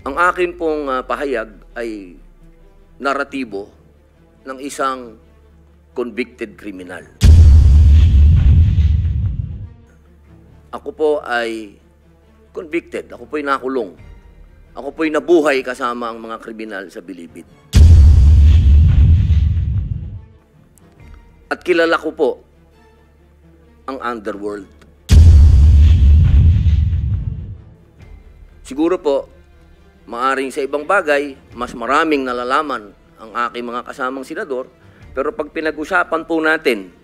Ang akin pong pahayag ay naratibo ng isang convicted criminal. Ako po ay convicted. Ako po ay nakulong. Ako po ay nabuhay kasama ang mga kriminal sa Bilibid. At kilala ko po ang underworld. Siguro po, maaring sa ibang bagay, mas maraming nalalaman ang aking mga kasamang senador, pero pag pinag-usapan po natin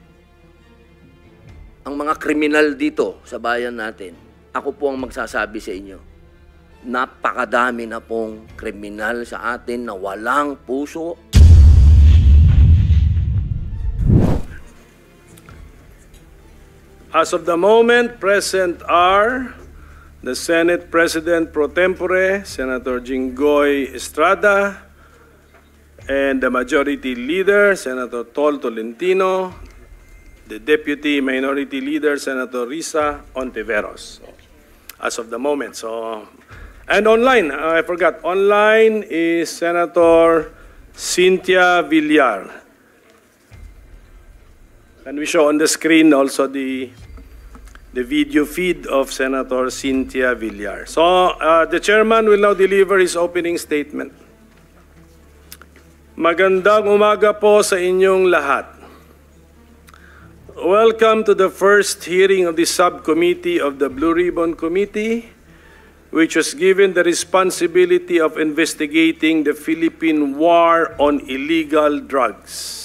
ang mga kriminal dito sa bayan natin, ako po ang magsasabi sa inyo, napakadami na pong kriminal sa atin na walang puso. As of the moment, present are the Senate President Pro Tempore, Senator Jinggoy Estrada, and the Majority Leader, Senator Tol Tolentino, the Deputy Minority Leader, Senator Risa Ontiveros, as of the moment. And online, I forgot, online is Senator Cynthia Villar. Can we show on the screen also the video feed of Senator Cynthia Villar? So, the chairman will now deliver his opening statement. Magandang umaga po sa inyong lahat. Welcome to the first hearing of the subcommittee of the Blue Ribbon Committee, which was given the responsibility of investigating the Philippine War on Illegal Drugs.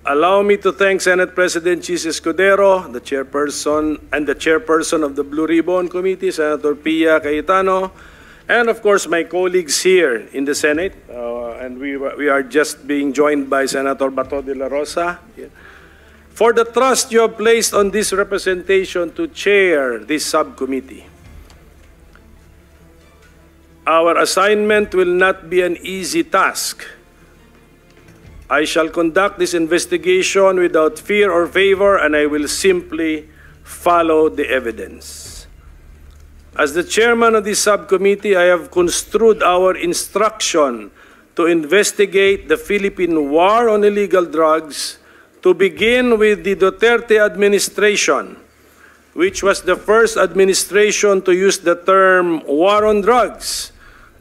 Allow me to thank Senate President Chis Escudero, the chairperson of the Blue Ribbon Committee, Senator Pia Cayetano, and of course my colleagues here in the Senate, and we are just being joined by Senator Bato de la Rosa, for the trust you have placed on this representation to chair this subcommittee. Our assignment will not be an easy task. I shall conduct this investigation without fear or favor, and I will simply follow the evidence. As the chairman of this subcommittee, I have construed our instruction to investigate the Philippine War on Illegal Drugs to begin with the Duterte administration, which was the first administration to use the term war on drugs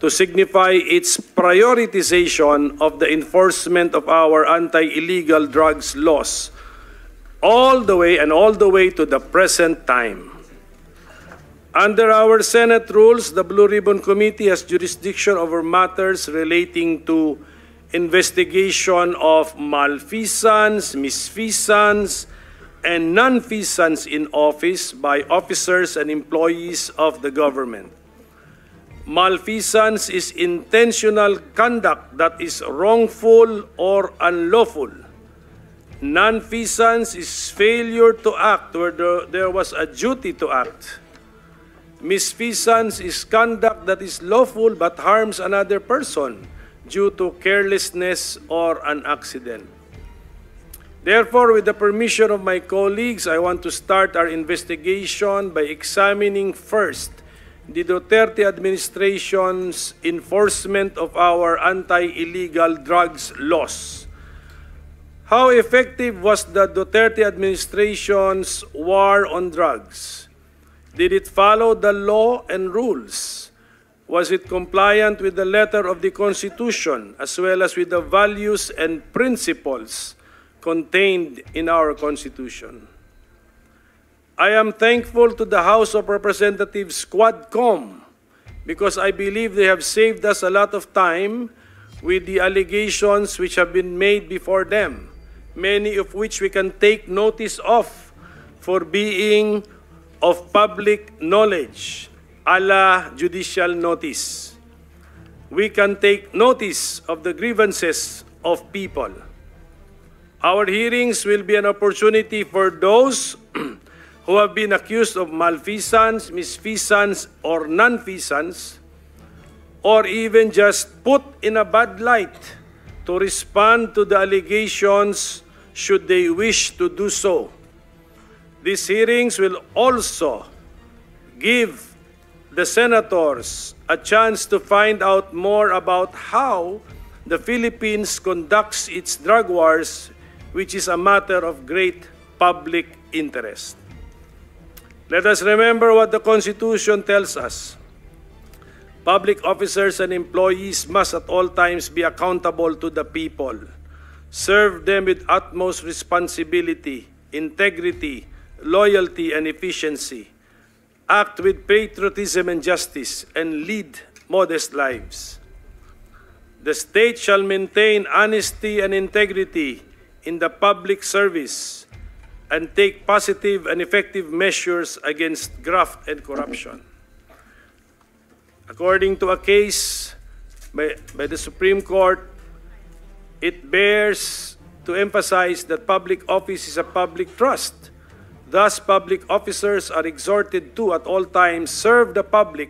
to signify its prioritization of the enforcement of our anti-illegal drugs laws, all the way to the present time. Under our Senate rules, the Blue Ribbon Committee has jurisdiction over matters relating to investigation of malfeasance, misfeasance, and nonfeasance in office by officers and employees of the government. Malfeasance is intentional conduct that is wrongful or unlawful. Nonfeasance is failure to act where there was a duty to act. Misfeasance is conduct that is lawful but harms another person due to carelessness or an accident. Therefore, with the permission of my colleagues, I want to start our investigation by examining first the Duterte administration's enforcement of our anti-illegal drugs laws. How effective was the Duterte administration's war on drugs? Did it follow the law and rules? Was it compliant with the letter of the Constitution as well as with the values and principles contained in our Constitution? I am thankful to the House of Representatives Quadcom because I believe they have saved us a lot of time with the allegations which have been made before them, many of which we can take notice of for being of public knowledge, a la judicial notice. We can take notice of the grievances of people. Our hearings will be an opportunity for those who have been accused of malfeasance, misfeasance, or nonfeasance, or even just put in a bad light to respond to the allegations should they wish to do so. These hearings will also give the senators a chance to find out more about how the Philippines conducts its drug wars, which is a matter of great public interest. Let us remember what the Constitution tells us. Public officers and employees must at all times be accountable to the people, serve them with utmost responsibility, integrity, loyalty, and efficiency, act with patriotism and justice, and lead modest lives. The state shall maintain honesty and integrity in the public service and take positive and effective measures against graft and corruption. According to a case by the Supreme Court, it bears to emphasize that public office is a public trust. Thus, public officers are exhorted to, at all times, serve the public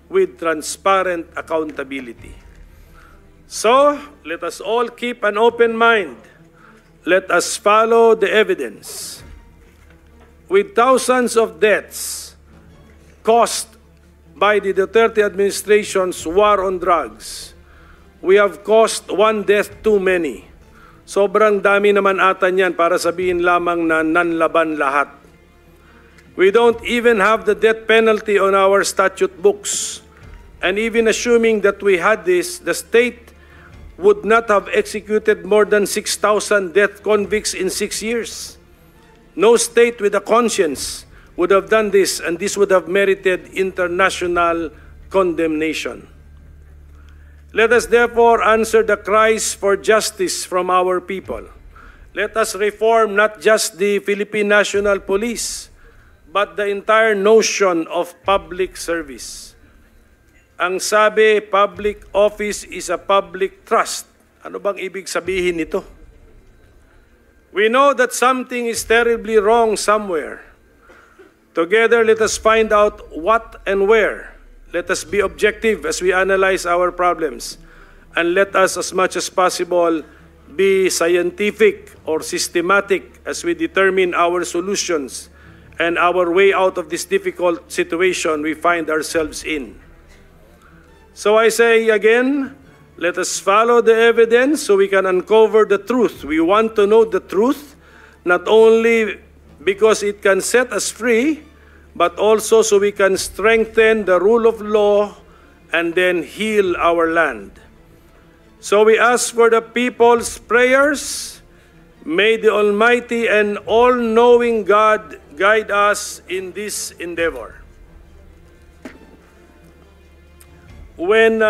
with transparent accountability. So, let us all keep an open mind. Let us follow the evidence. With thousands of deaths caused by the Duterte administration's war on drugs, we have caused one death too many. Sobrang dami naman ata niyan para sabihin lamang na nanlaban lahat. We don't even have the death penalty on our statute books. And even assuming that we had this, the state would not have executed more than 6,000 death convicts in 6 years. No state with a conscience would have done this, and this would have merited international condemnation. Let us therefore answer the cries for justice from our people. Let us reform not just the Philippine National Police, but the entire notion of public service. Ang sabi, public office is a public trust. Ano bang ibig sabihin nito? We know that something is terribly wrong somewhere. Together, let us find out what and where. Let us be objective as we analyze our problems. And let us, as much as possible, be scientific or systematic as we determine our solutions and our way out of this difficult situation we find ourselves in. So I say again, let us follow the evidence so we can uncover the truth. We want to know the truth, not only because it can set us free, but also so we can strengthen the rule of law and then heal our land. So we ask for the people's prayers. May the Almighty and all-knowing God guide us in this endeavor. When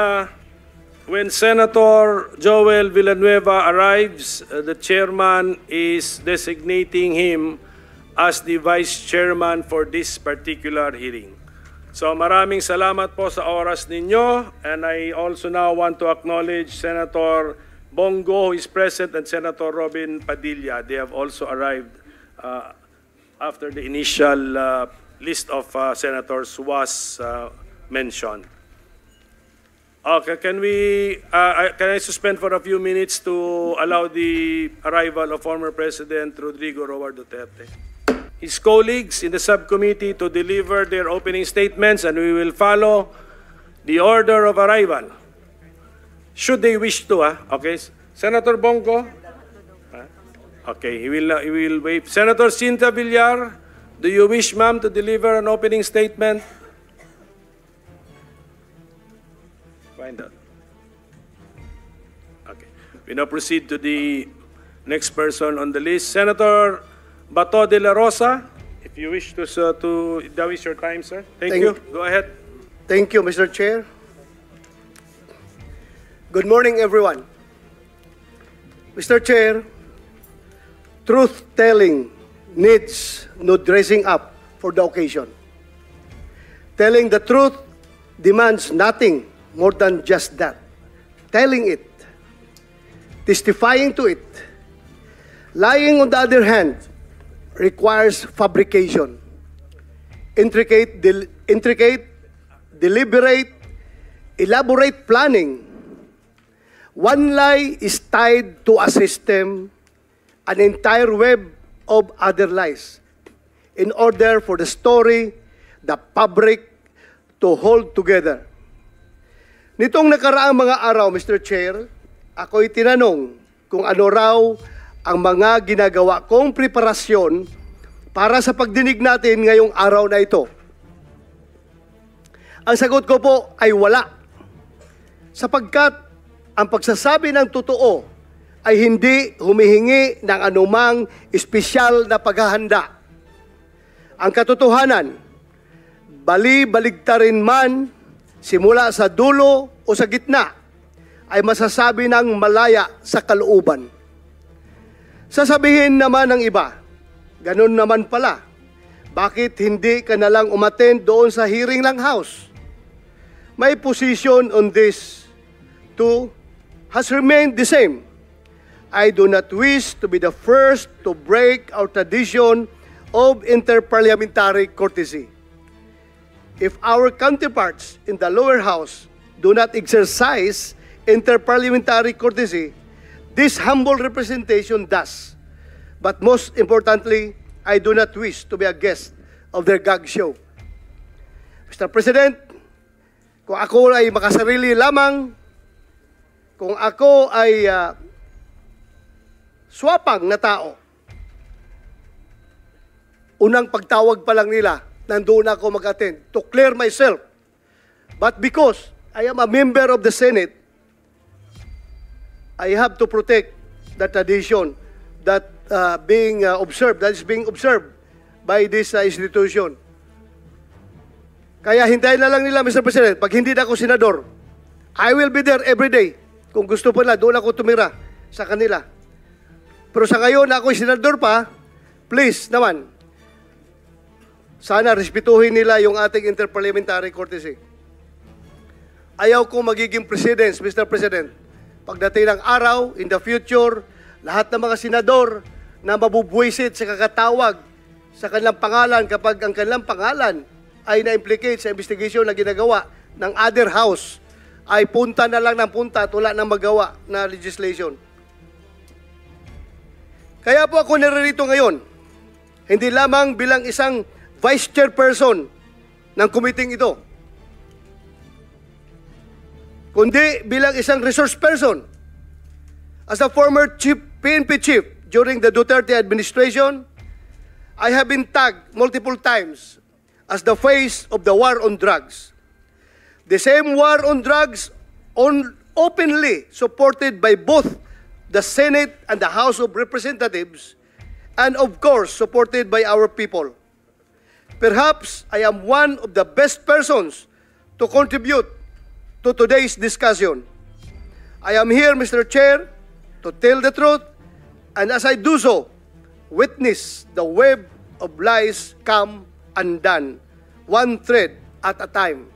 Senator Joel Villanueva arrives, the chairman is designating him as the vice chairman for this particular hearing. So maraming salamat po sa oras ninyo, and I also now want to acknowledge Senator Bongo, who is present, and Senator Robin Padilla. They have also arrived after the initial list of senators was mentioned. Okay, can I suspend for a few minutes to allow the arrival of former President Rodrigo Roa Duterte? His colleagues in the subcommittee to deliver their opening statements, and we will follow the order of arrival. Should they wish to, okay. Senator Bongo? Okay, he will wait. Senator Cynthia Villar, do you wish, ma'am, to deliver an opening statement? Find out. Okay. We now proceed to the next person on the list. Senator Bato de la Rosa, if you wish to that is your time, sir. Thank you. Go ahead. Thank you, Mr. Chair. Good morning, everyone. Mr. Chair, truth-telling needs no dressing up for the occasion. Telling the truth demands nothing more than just that. Telling it, testifying to it. Lying, on the other hand, requires fabrication, intricate, deliberate, elaborate planning. One lie is tied to a system, an entire web of other lies, in order for the story, the fabric, to hold together. Nitong nakaraang mga araw, Mr. Chair, ako'y tinanong kung ano raw ang mga ginagawa kong preparasyon para sa pagdinig natin ngayong araw na ito. Ang sagot ko po ay wala. Sapagkat ang pagsasabi ng totoo ay hindi humihingi ng anumang espesyal na paghahanda. Ang katotohanan, bali-baligtarin man, simula sa dulo o sa gitna, ay masasabi ng malaya sa kalooban. Sasabihin naman ng iba, ganun naman pala, bakit hindi ka nalang umattend doon sa hearing ng House? My position on this too has remained the same. I do not wish to be the first to break our tradition of interparliamentary courtesy. If our counterparts in the lower house do not exercise interparliamentary courtesy, this humble representation does. But most importantly, I do not wish to be a guest of their gag show. Mr. President, kung ako ay makasarili lamang, kung ako ay swapang na tao, unang pagtawag pa lang nila, nandoon ako mag-attend to clear myself. But because I am a member of the Senate, I have to protect the tradition that is being observed by this institution. Kaya hintayin na lang nila, Mr. President, pag hindi na ako senador, I will be there every day. Kung gusto pa na, doon ako tumira sa kanila. Pero sa ngayon na ako'y senador pa, please naman, sana respetuhin nila yung ating interparliamentary courtesy. Ayaw kong magiging presidents, Mr. President. Pagdating ng araw, in the future, lahat ng mga senador na mabubwisit sa kakatawag sa kanilang pangalan kapag ang kanilang pangalan ay na-implicate sa investigation na ginagawa ng other house, ay punta na lang ng punta at wala nang magawa na legislation. Kaya po ako naririto ngayon, hindi lamang bilang isang vice chairperson ng committee ito, kundi bilang isang resource person. As a former PNP chief during the Duterte administration, I have been tagged multiple times as the face of the war on drugs. The same war on drugs openly supported by both the Senate and the House of Representatives, and of course, supported by our people. Perhaps I am one of the best persons to contribute to today's discussion. I am here, Mr. Chair, to tell the truth, and as I do so, witness the web of lies come undone, one thread at a time.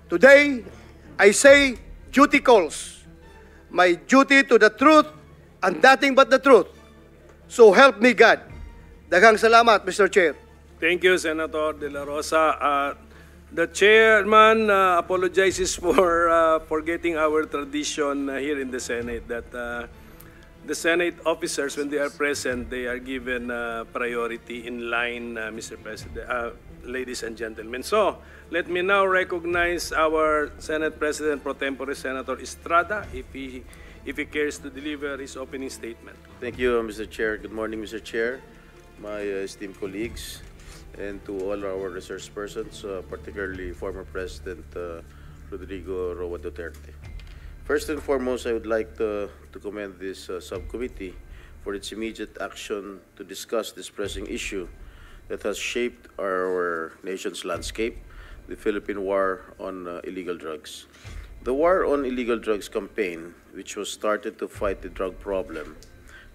Today, I say duty calls. My duty to the truth and nothing but the truth. So help me God. Daghang salamat, Mr. Chair. Thank you, Senator De La Rosa. The chairman apologizes for forgetting our tradition here in the Senate that the Senate officers, when they are present, they are given priority in line, Mr. President, ladies and gentlemen. So, let me now recognize our Senate President Pro Tempore, Senator Estrada, if he cares to deliver his opening statement. Thank you, Mr. Chair. Good morning, Mr. Chair, my esteemed colleagues, and to all our resource persons, particularly former President Rodrigo Roa Duterte. First and foremost, I would like to commend this subcommittee for its immediate action to discuss this pressing issue that has shaped our nation's landscape, the Philippine War on Illegal Drugs. The War on Illegal Drugs campaign, which was started to fight the drug problem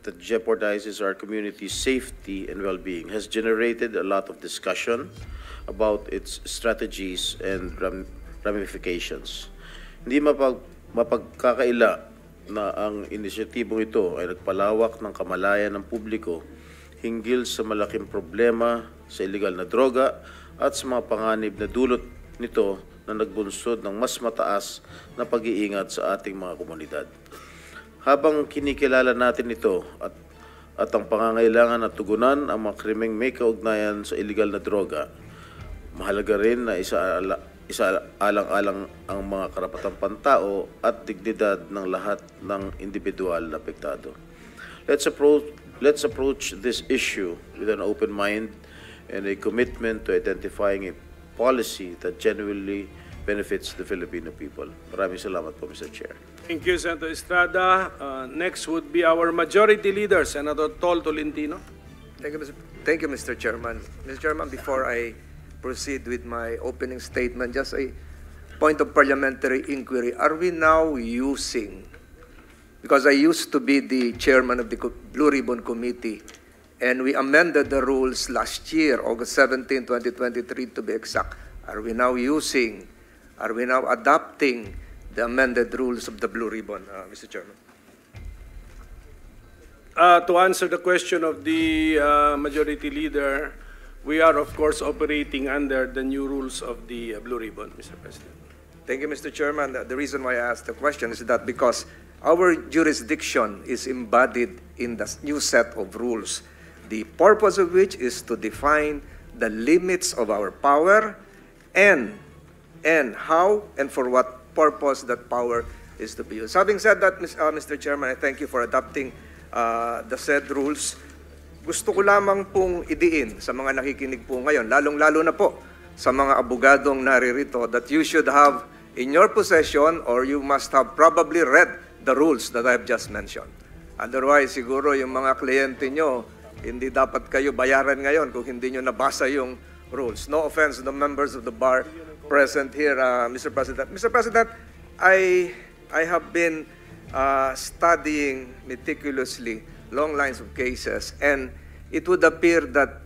that jeopardizes our community's safety and well-being, has generated a lot of discussion about its strategies and ramifications. Hindi mapagkakaila na ang inisyatibong ito ay nagpalawak ng kamalayan ng publiko hinggil sa malaking problema sa illegal na droga at sa mga panganib na dulot nito na nagbunsod ng mas mataas na pag-iingat sa ating mga komunidad. Habang kinikilala natin ito at ang pangangailangan na tugunan ang mga krimeng may kaugnayan sa illegal na droga, mahalaga rin na isaalang-alang ang mga karapatang pantao at dignidad ng lahat ng individual na apektado. Let's approach this issue with an open mind and a commitment to identifying a policy that genuinely benefits the Filipino people. Maraming salamat po, Mr. Chair. Thank you, Senator Estrada. Next would be our Majority Leader, Senator Tol Tolentino. Thank you, Mr. Chairman. Mr. Chairman, before I proceed with my opening statement, just a point of parliamentary inquiry. Are we now using, because I used to be the chairman of the Blue Ribbon Committee, and we amended the rules last year, August 17, 2023 to be exact. Are we now adopting the amended rules of the Blue Ribbon, Mr. Chairman? To answer the question of the Majority Leader, we are, of course, operating under the new rules of the Blue Ribbon, Mr. President. Thank you, Mr. Chairman. The reason why I asked the question is that because our jurisdiction is embodied in the new set of rules, the purpose of which is to define the limits of our power and how and for what purpose that power is to be used. Having said that, Mr. Chairman, I thank you for adopting the said rules. Gusto ko lamang pong idiin sa mga nakikinig po ngayon, lalong-lalo na po sa mga abogadong naririto, that you should have in your possession or you must have probably read the rules that I have just mentioned. Otherwise, siguro yung mga kliyente nyo, hindi dapat kayo bayaran ngayon kung hindi nyo nabasa yung rules. No offense to the members of the bar present here, Mr. President. Mr. President, I have been studying meticulously long lines of cases, and it would appear that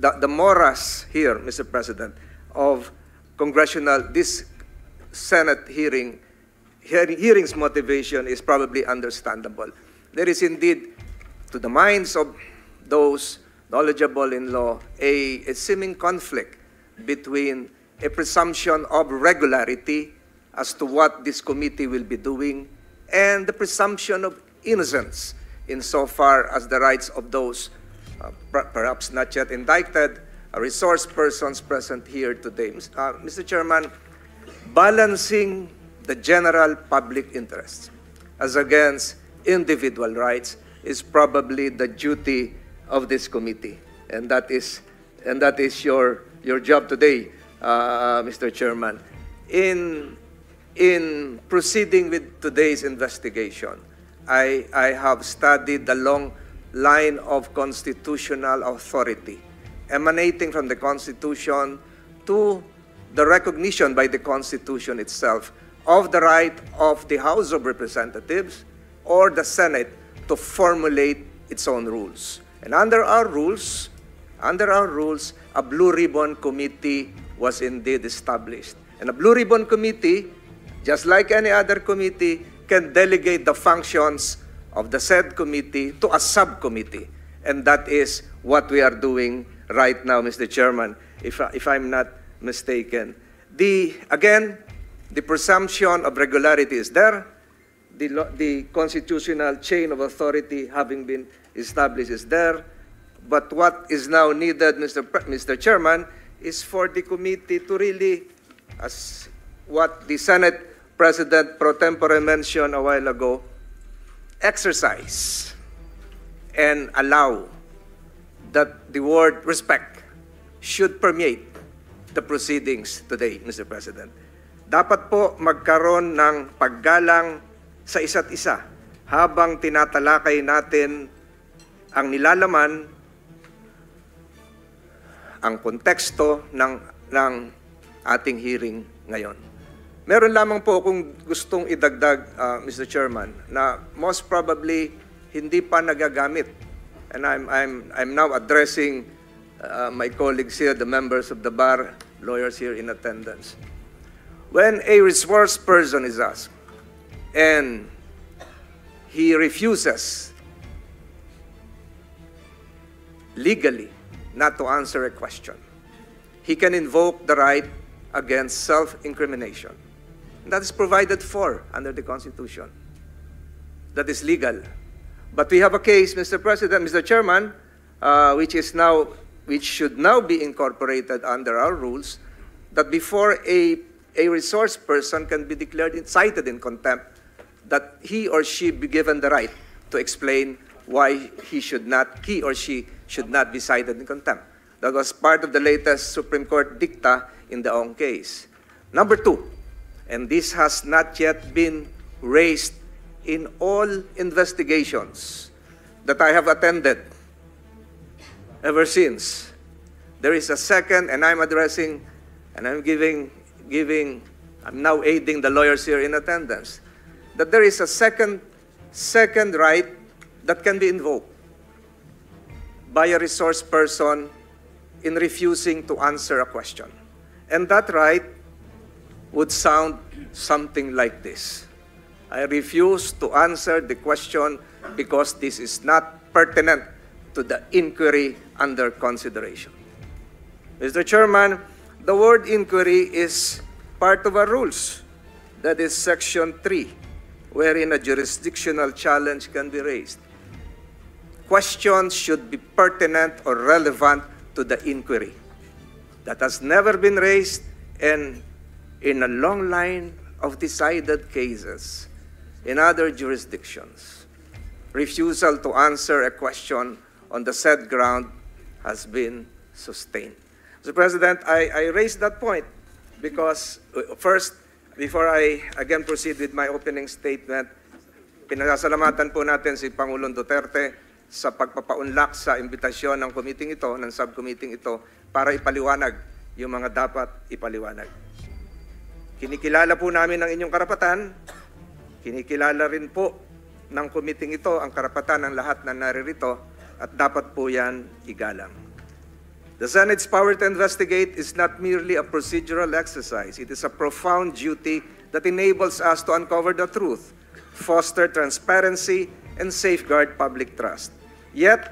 the morass here, Mr. President, of this Senate hearing's motivation is probably understandable. There is indeed, to the minds of those knowledgeable in law, a seeming conflict between a presumption of regularity as to what this committee will be doing and the presumption of innocence insofar as the rights of those perhaps not yet indicted resource persons present here today. Mr. Chairman, balancing the general public interests as against individual rights is probably the duty of this committee, and that is your job today, Mr. Chairman. In proceeding with today's investigation, I have studied the long line of constitutional authority emanating from the Constitution to the recognition by the Constitution itself of the right of the House of Representatives or the Senate to formulate its own rules. And under our rules, a Blue Ribbon Committee was indeed established. And a Blue Ribbon Committee, just like any other committee, can delegate the functions of the said committee to a subcommittee. And that is what we are doing right now, Mr. Chairman, if I'm not mistaken. Again, the presumption of regularity is there. The constitutional chain of authority having been established is there. But what is now needed, Mr. Chairman, is for the committee to really, as what the Senate President pro tempore mentioned a while ago, exercise and allow that the word respect should permeate the proceedings today, Mr. President. Dapat po magkaroon ng paggalang sa isa't isa habang tinatalakay natin ang nilalaman, ang konteksto ng ating hearing ngayon. Meron lamang po akong gustong idagdag, Mr. Chairman, na most probably hindi pa nagagamit. And I'm now addressing my colleagues here, the members of the bar, lawyers here in attendance. When a resource person is asked and he refuses legally not to answer a question, he can invoke the right against self-incrimination. That is provided for under the Constitution. That is legal. But we have a case, Mr. President, Mr. Chairman, which should now be incorporated under our rules, that before a a resource person can be declared cited in contempt, that he or she be given the right to explain why he or she should not be cited in contempt. That was part of the latest Supreme Court dicta in the Ong case. Number two, and this has not yet been raised in all investigations that I have attended ever since. There is a second, and I'm addressing, and I'm I'm now aiding the lawyers here in attendance, that there is a second right that can be invoked by a resource person in refusing to answer a question. And that right would sound something like this: I refuse to answer the question because this is not pertinent to the inquiry under consideration. Mr. Chairman, the word inquiry is part of our rules. That is Section 3, wherein a jurisdictional challenge can be raised. Questions should be pertinent or relevant to the inquiry. That has never been raised, and in a long line of decided cases in other jurisdictions, refusal to answer a question on the said ground has been sustained. Mr. President, I raised that point because, first, before I again proceed with my opening statement, pinasasalamatan po natin si Pangulong Duterte sa pagpapaunlak sa imbitasyon ng committee ito, ng subcommittee ito, para ipaliwanag yung mga dapat ipaliwanag. Kinikilala po namin ang inyong karapatan, kinikilala rin po ng committee ito ang karapatan ng lahat na naririto, at dapat po yan igalang. The Senate's power to investigate is not merely a procedural exercise. It is a profound duty that enables us to uncover the truth, foster transparency, and safeguard public trust. Yet,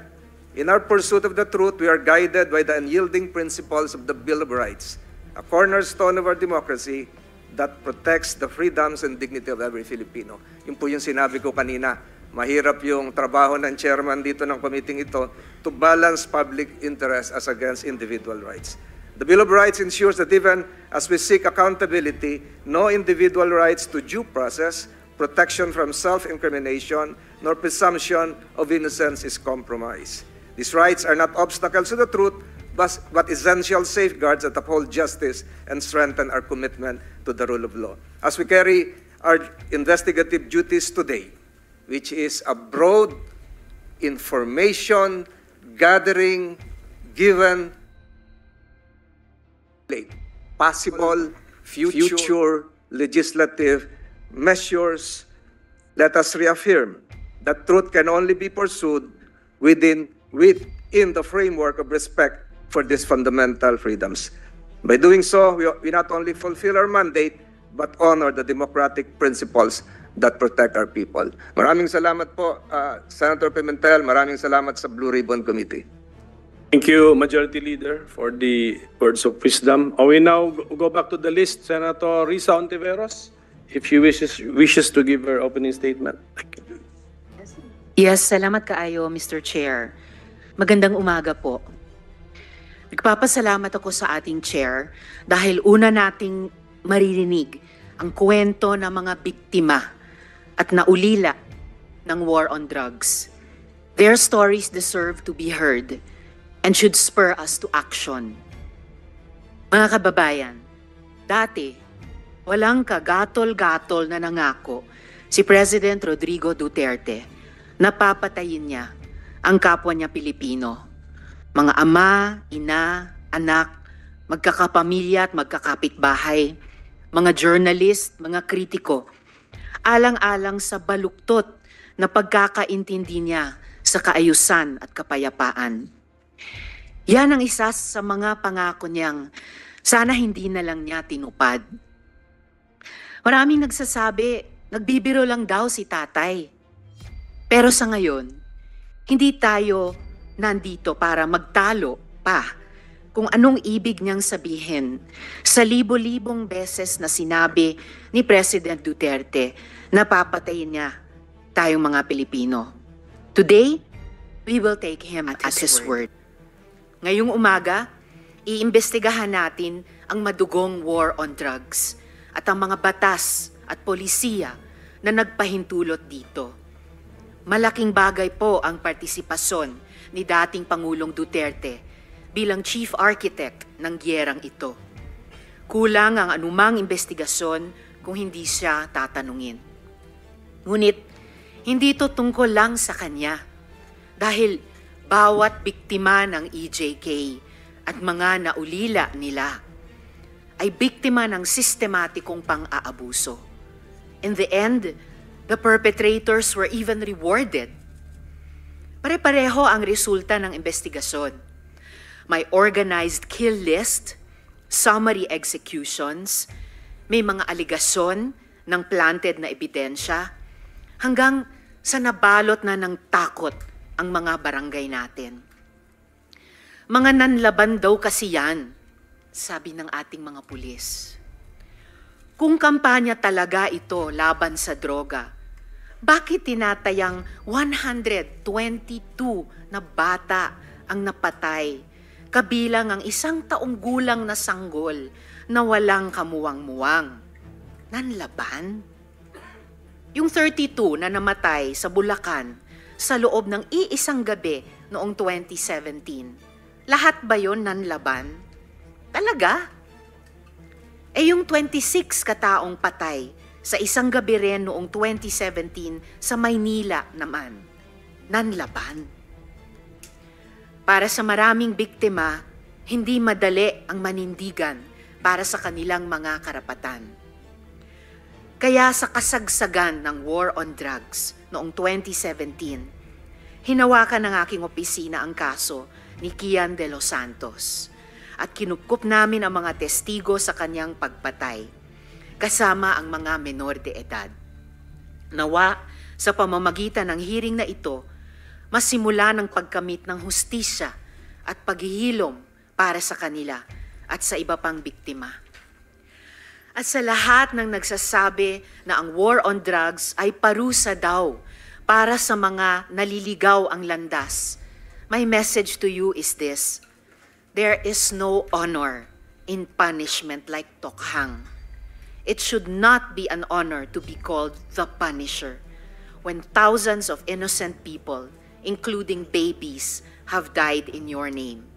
in our pursuit of the truth, we are guided by the unyielding principles of the Bill of Rights, a cornerstone of our democracy that protects the freedoms and dignity of every Filipino. Yun po yung sinabi ko kanina. Mahirap yung trabaho ng chairman dito ng committee ito to balance public interest as against individual rights. The Bill of Rights ensures that even as we seek accountability, no individual rights to due process, protection from self-incrimination, nor presumption of innocence is compromised. These rights are not obstacles to the truth, but essential safeguards that uphold justice and strengthen our commitment to the rule of law. As we carry our investigative duties today, which is a broad information gathering given possible future legislative measures, let us reaffirm that truth can only be pursued within the framework of respect for these fundamental freedoms. By doing so, we not only fulfill our mandate, but honor the democratic principles that protect our people. Maraming salamat po, Senator Pimentel. Maraming salamat sa Blue Ribbon Committee. Thank you, Majority Leader, for the words of wisdom. We now go back to the list. Senator Risa Ontiveros, if she wishes to give her opening statement. Yes, salamat kaayo, Mr. Chair. Magandang umaga po. Nagpapasalamat ako sa ating chair dahil una nating maririnig ang kwento ng mga biktima at naulila ng war on drugs. Their stories deserve to be heard and should spur us to action. Mga kababayan, dati, walang kagatol-gatol na nangako si President Rodrigo Duterte na papatayin niya ang kapwa niya Pilipino. Mga ama, ina, anak, magkakapamilya at magkakapitbahay, mga journalist, mga kritiko, alang-alang sa baluktot na pagkakaintindi niya sa kaayusan at kapayapaan. Yan ang isa sa mga pangako niyang sana hindi na lang niya tinupad. Maraming nagsasabi, nagbibiro lang daw si tatay. Pero sa ngayon, hindi tayo nandito para magtalo pa kung anong ibig niyang sabihin sa libo-libong beses na sinabi ni President Duterte na papatayin niya tayong mga Pilipino. Today, we will take him at his word. Ngayong umaga, iimbestigahan natin ang madugong war on drugs. at ang mga batas at polisiya na nagpahintulot dito. Malaking bagay po ang partisipasyon ni dating Pangulong Duterte bilang chief architect ng giyerang ito. Kulang ang anumang investigasyon kung hindi siya tatanungin. Ngunit, hindi ito tungkol lang sa kanya dahil bawat biktima ng EJK at mga naulila nila ay biktima ng sistematikong pang-aabuso. In the end, the perpetrators were even rewarded. Pare-pareho ang resulta ng investigasyon. May organized kill list, summary executions, may mga aligasyon ng planted na ebidensya, hanggang sa nabalot na ng takot ang mga barangay natin. Mga nanlaban daw kasi yan, sabi ng ating mga pulis. Kung kampanya talaga ito laban sa droga, bakit tinatayang 122 na bata ang napatay, kabilang ang 1 taong gulang na sanggol na walang kamuwang-muwang? Nanlaban? Yung 32 na namatay sa Bulacan sa loob ng iisang gabi noong 2017, lahat ba yon nanlaban? Talaga? Eh yung 26 kataong patay sa isang gabi rin noong 2017 sa Maynila naman, nanlaban? Para sa maraming biktima, hindi madali ang manindigan para sa kanilang mga karapatan. Kaya sa kasagsagan ng war on drugs noong 2017, hinawakan ng aking opisina ang kaso ni Kian de los Santos at kinupkup namin ang mga testigo sa kanyang pagpatay, kasama ang mga menor de edad. Nawa, sa pamamagitan ng hearing na ito, masimula ng pagkamit ng hustisya at paghihilom para sa kanila at sa iba pang biktima. At sa lahat ng nagsasabi na ang war on drugs ay parusa daw para sa mga naliligaw ang landas, my message to you is this: there is no honor in punishment like tokhang. It should not be an honor to be called the Punisher when thousands of innocent people, including babies, have died in your name.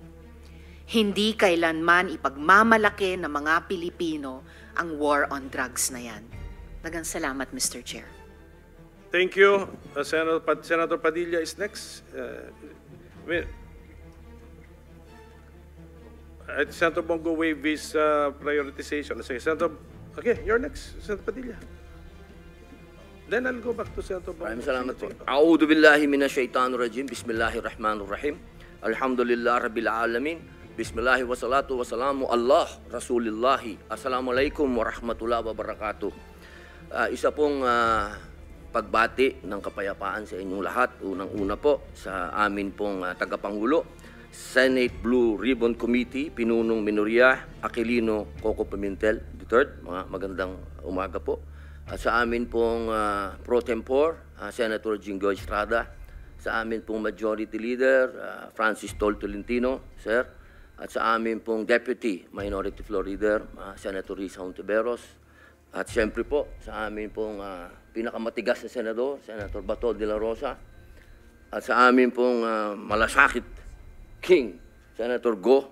Hindi kailanman ipagmamalaki ng mga Pilipino ang war on drugs na yan. Daghang salamat, Mr. Chair. Thank you. Senator Padilla is next. Senator Bongo waive his prioritization. Senator, okay, you're next, Senator Padilla. Then I'll go back to Senator Bongo. Maraming salamat po. A'udhu billahi minasyaitanir rajim. Bismillahirrahmanirrahim. Alhamdulillah rabbil alamin. Bismillahi wassalatu wassalamu Allah Rasulillahi. Assalamualaikum warahmatullahi wabarakatuh. Isa pong pagbati ng kapayapaan sa inyong lahat. Unang-una po sa amin pong tagapangulo, Senate Blue Ribbon Committee, Pinunong Minoria Aquilino Coco Pimentel III. Magandang umaga po. At sa amin pong Pro Tempore, Senator Jinggoy Estrada. Sa amin pong Majority Leader, Francis Tol Tolentino, Sir. At sa amin pong Deputy Minority Floor Leader, Senator Risa Hontiveros. At siyempre po sa amin pong pinakamatigas na senador, Senator Bato de la Rosa. At sa amin pong malasakit King, Senator Go.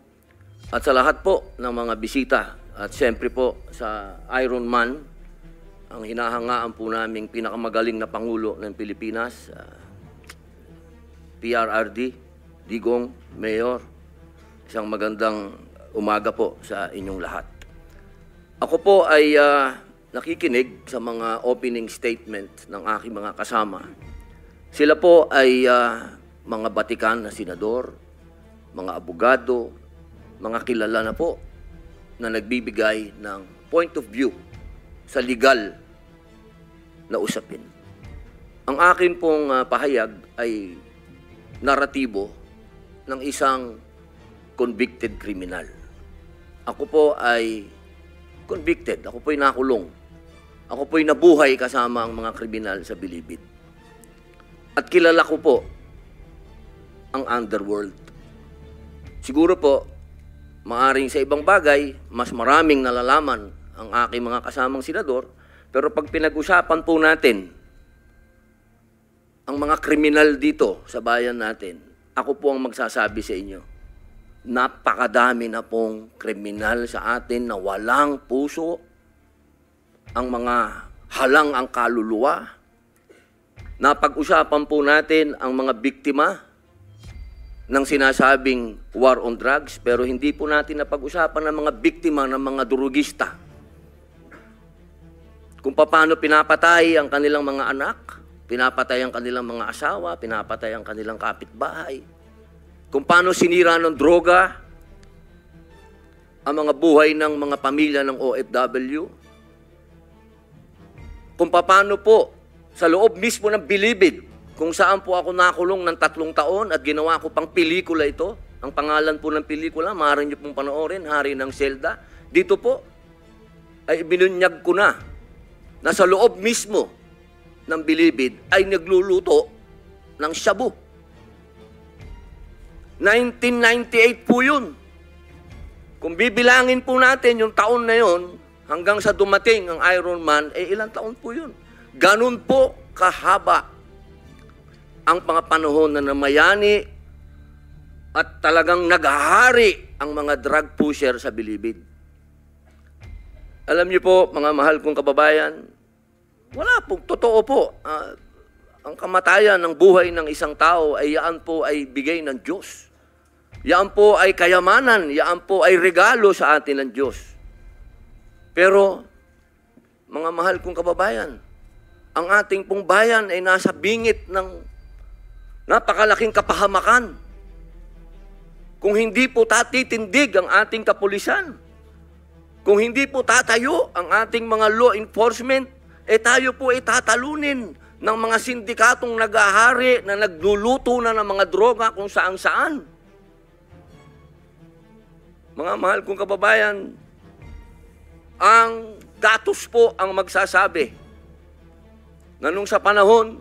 At sa lahat po ng mga bisita. At siyempre po sa Iron Man, ang hinahangaan po naming pinakamagaling na Pangulo ng Pilipinas, PRRD, Digong, Mayor. Isang magandang umaga po sa inyong lahat. Ako po ay nakikinig sa mga opening statement ng aking mga kasama. Sila po ay mga batikan na senador, mga abogado, mga kilala na po na nagbibigay ng point of view sa legal na usapin. Ang akin pong pahayag ay naratibo ng isang convicted criminal. Ako po ay convicted. Ako po ay nakulong. Ako po ay nabuhay kasama ang mga kriminal sa Bilibid. At kilala ko po ang underworld. Siguro po, maaring sa ibang bagay, mas maraming nalalaman ang aking mga kasamang senador, pero pag pinag-usapan po natin ang mga kriminal dito sa bayan natin, ako po ang magsasabi sa inyo, napakadami na pong kriminal sa atin na walang puso, ang mga halang ang kaluluwa. Napag-usapan po natin ang mga biktima ng sinasabing war on drugs, pero hindi po natin napag-usapan ang mga biktima ng mga durugista. Kung paano pinapatay ang kanilang mga anak, pinapatay ang kanilang mga asawa, pinapatay ang kanilang kapitbahay. Kung paano sinira ng droga ang mga buhay ng mga pamilya ng OFW. Kung paano po sa loob mismo ng Bilibid, kung saan po ako nakulong ng 3 taon at ginawa ko pang pelikula ito. Ang pangalan po ng pelikula, maaari niyo pong panoorin, Hari ng Selda. Dito po ay binunyag ko na sa loob mismo ng Bilibid ay nagluluto ng shabu. 1998 po yun. Kung bibilangin po natin yung taon na yun, hanggang sa dumating ang Iron Man, ilang taon po yun. Ganun po kahaba ang mga panahon na namayani at talagang naghahari ang mga drug pusher sa Bilibid. Alam niyo po, mga mahal kong kababayan, wala po, totoo po. Ang kamatayan ng buhay ng isang tao ay yaan po ay bigay ng Diyos. Yaan po ay kayamanan, yaan po ay regalo sa atin ng Diyos. Pero, mga mahal kong kababayan, ang ating pong bayan ay nasa bingit ng napakalaking kapahamakan. Kung hindi po tatitindig ang ating kapulisan, kung hindi po tatayo ang ating mga law enforcement, tayo po ay tatalunin ng mga sindikatong nag-ahari na nagluluto na ng mga droga kung saan-saan. Mga mahal kong kababayan, ang datos po ang magsasabi na nung sa panahon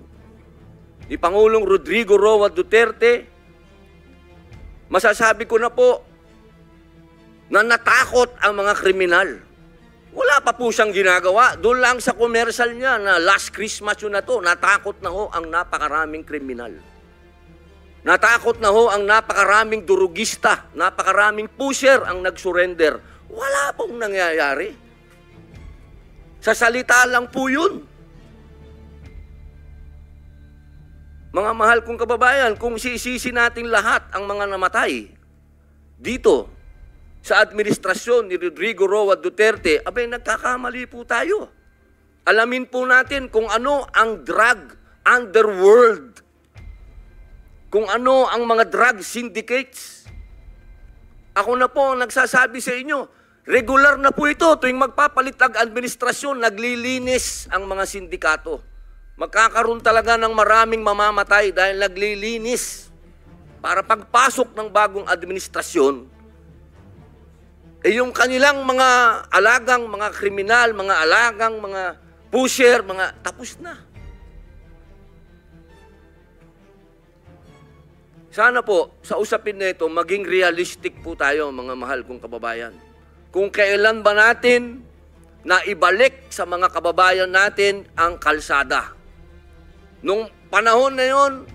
ni Pangulong Rodrigo Roa Duterte, masasabi ko na po na natakot ang mga kriminal. Wala pa po siyang ginagawa. Doon lang sa commercial niya na last Christmas yun na to, natakot na ho ang napakaraming kriminal. Natakot na ho ang napakaraming durugista, napakaraming pusher ang nag-surrender. Wala pong nangyayari. Sa salita lang po yun. Mga mahal kong kababayan, kung sisisi natin lahat ang mga namatay dito sa administrasyon ni Rodrigo Roa Duterte, abay nagkakamali po tayo. Alamin po natin kung ano ang drug underworld, kung ano ang mga drug syndicates. Ako na po ang nagsasabi sa inyo, regular na po ito tuwing magpapalit ang administrasyon, naglilinis ang mga sindikato. Magkakaroon talaga ng maraming mamamatay dahil naglilinis para pagpasok ng bagong administrasyon, yung kanilang mga alagang, mga kriminal, mga alagang, mga pusher, mga tapos na. Sana po, sa usapin na ito, maging realistic po tayo, mga mahal kong kababayan. Kung kailan ba natin na ibalik sa mga kababayan natin ang kalsada. Nung panahon na yon,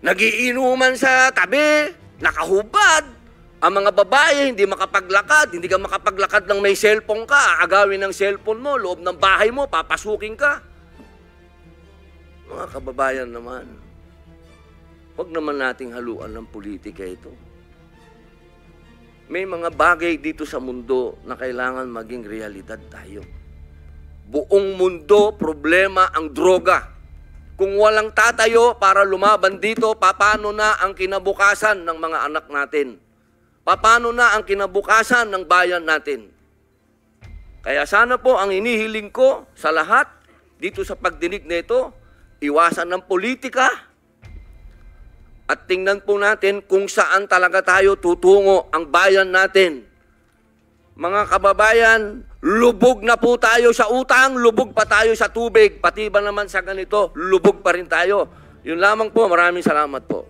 nagiinuman sa tabi, nakahubad. Ang mga babae, hindi makapaglakad, hindi ka makapaglakad ng may cellphone ka, aagawin ng cellphone mo, loob ng bahay mo, papasukin ka. Mga kababayan naman, huwag naman nating haluan ng politika ito. May mga bagay dito sa mundo na kailangan maging realidad tayo. Buong mundo, problema ang droga. Kung walang tatayo para lumaban dito, paano na ang kinabukasan ng mga anak natin? Paano na ang kinabukasan ng bayan natin? Kaya sana po ang inihiling ko sa lahat dito sa pagdinig na ito, iwasan ng politika at tingnan po natin kung saan talaga tayo tutungo ang bayan natin. Mga kababayan, lubog na po tayo sa utang, lubog pa tayo sa tubig, pati ba naman sa ganito, lubog pa rin tayo. Yun lamang po, maraming salamat po.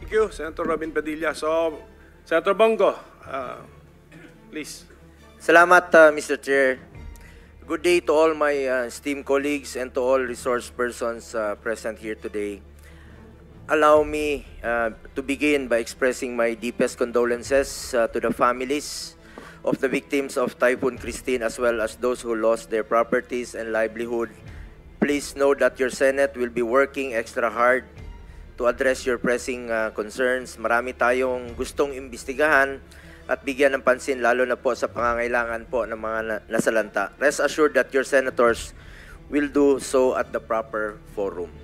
Thank you, Senator Robin Padilla. So, Senator Bongo, please. Salamat, Mr. Chair. Good day to all my esteemed colleagues and to all resource persons present here today. Allow me to begin by expressing my deepest condolences to the families of the victims of Typhoon Christine as well as those who lost their properties and livelihood. Please know that your Senate will be working extra hard to address your pressing concerns. Marami tayong gustong imbestigahan at bigyan ng pansin lalo na po sa pangangailangan po ng mga nasalanta. Rest assured that your senators will do so at the proper forum.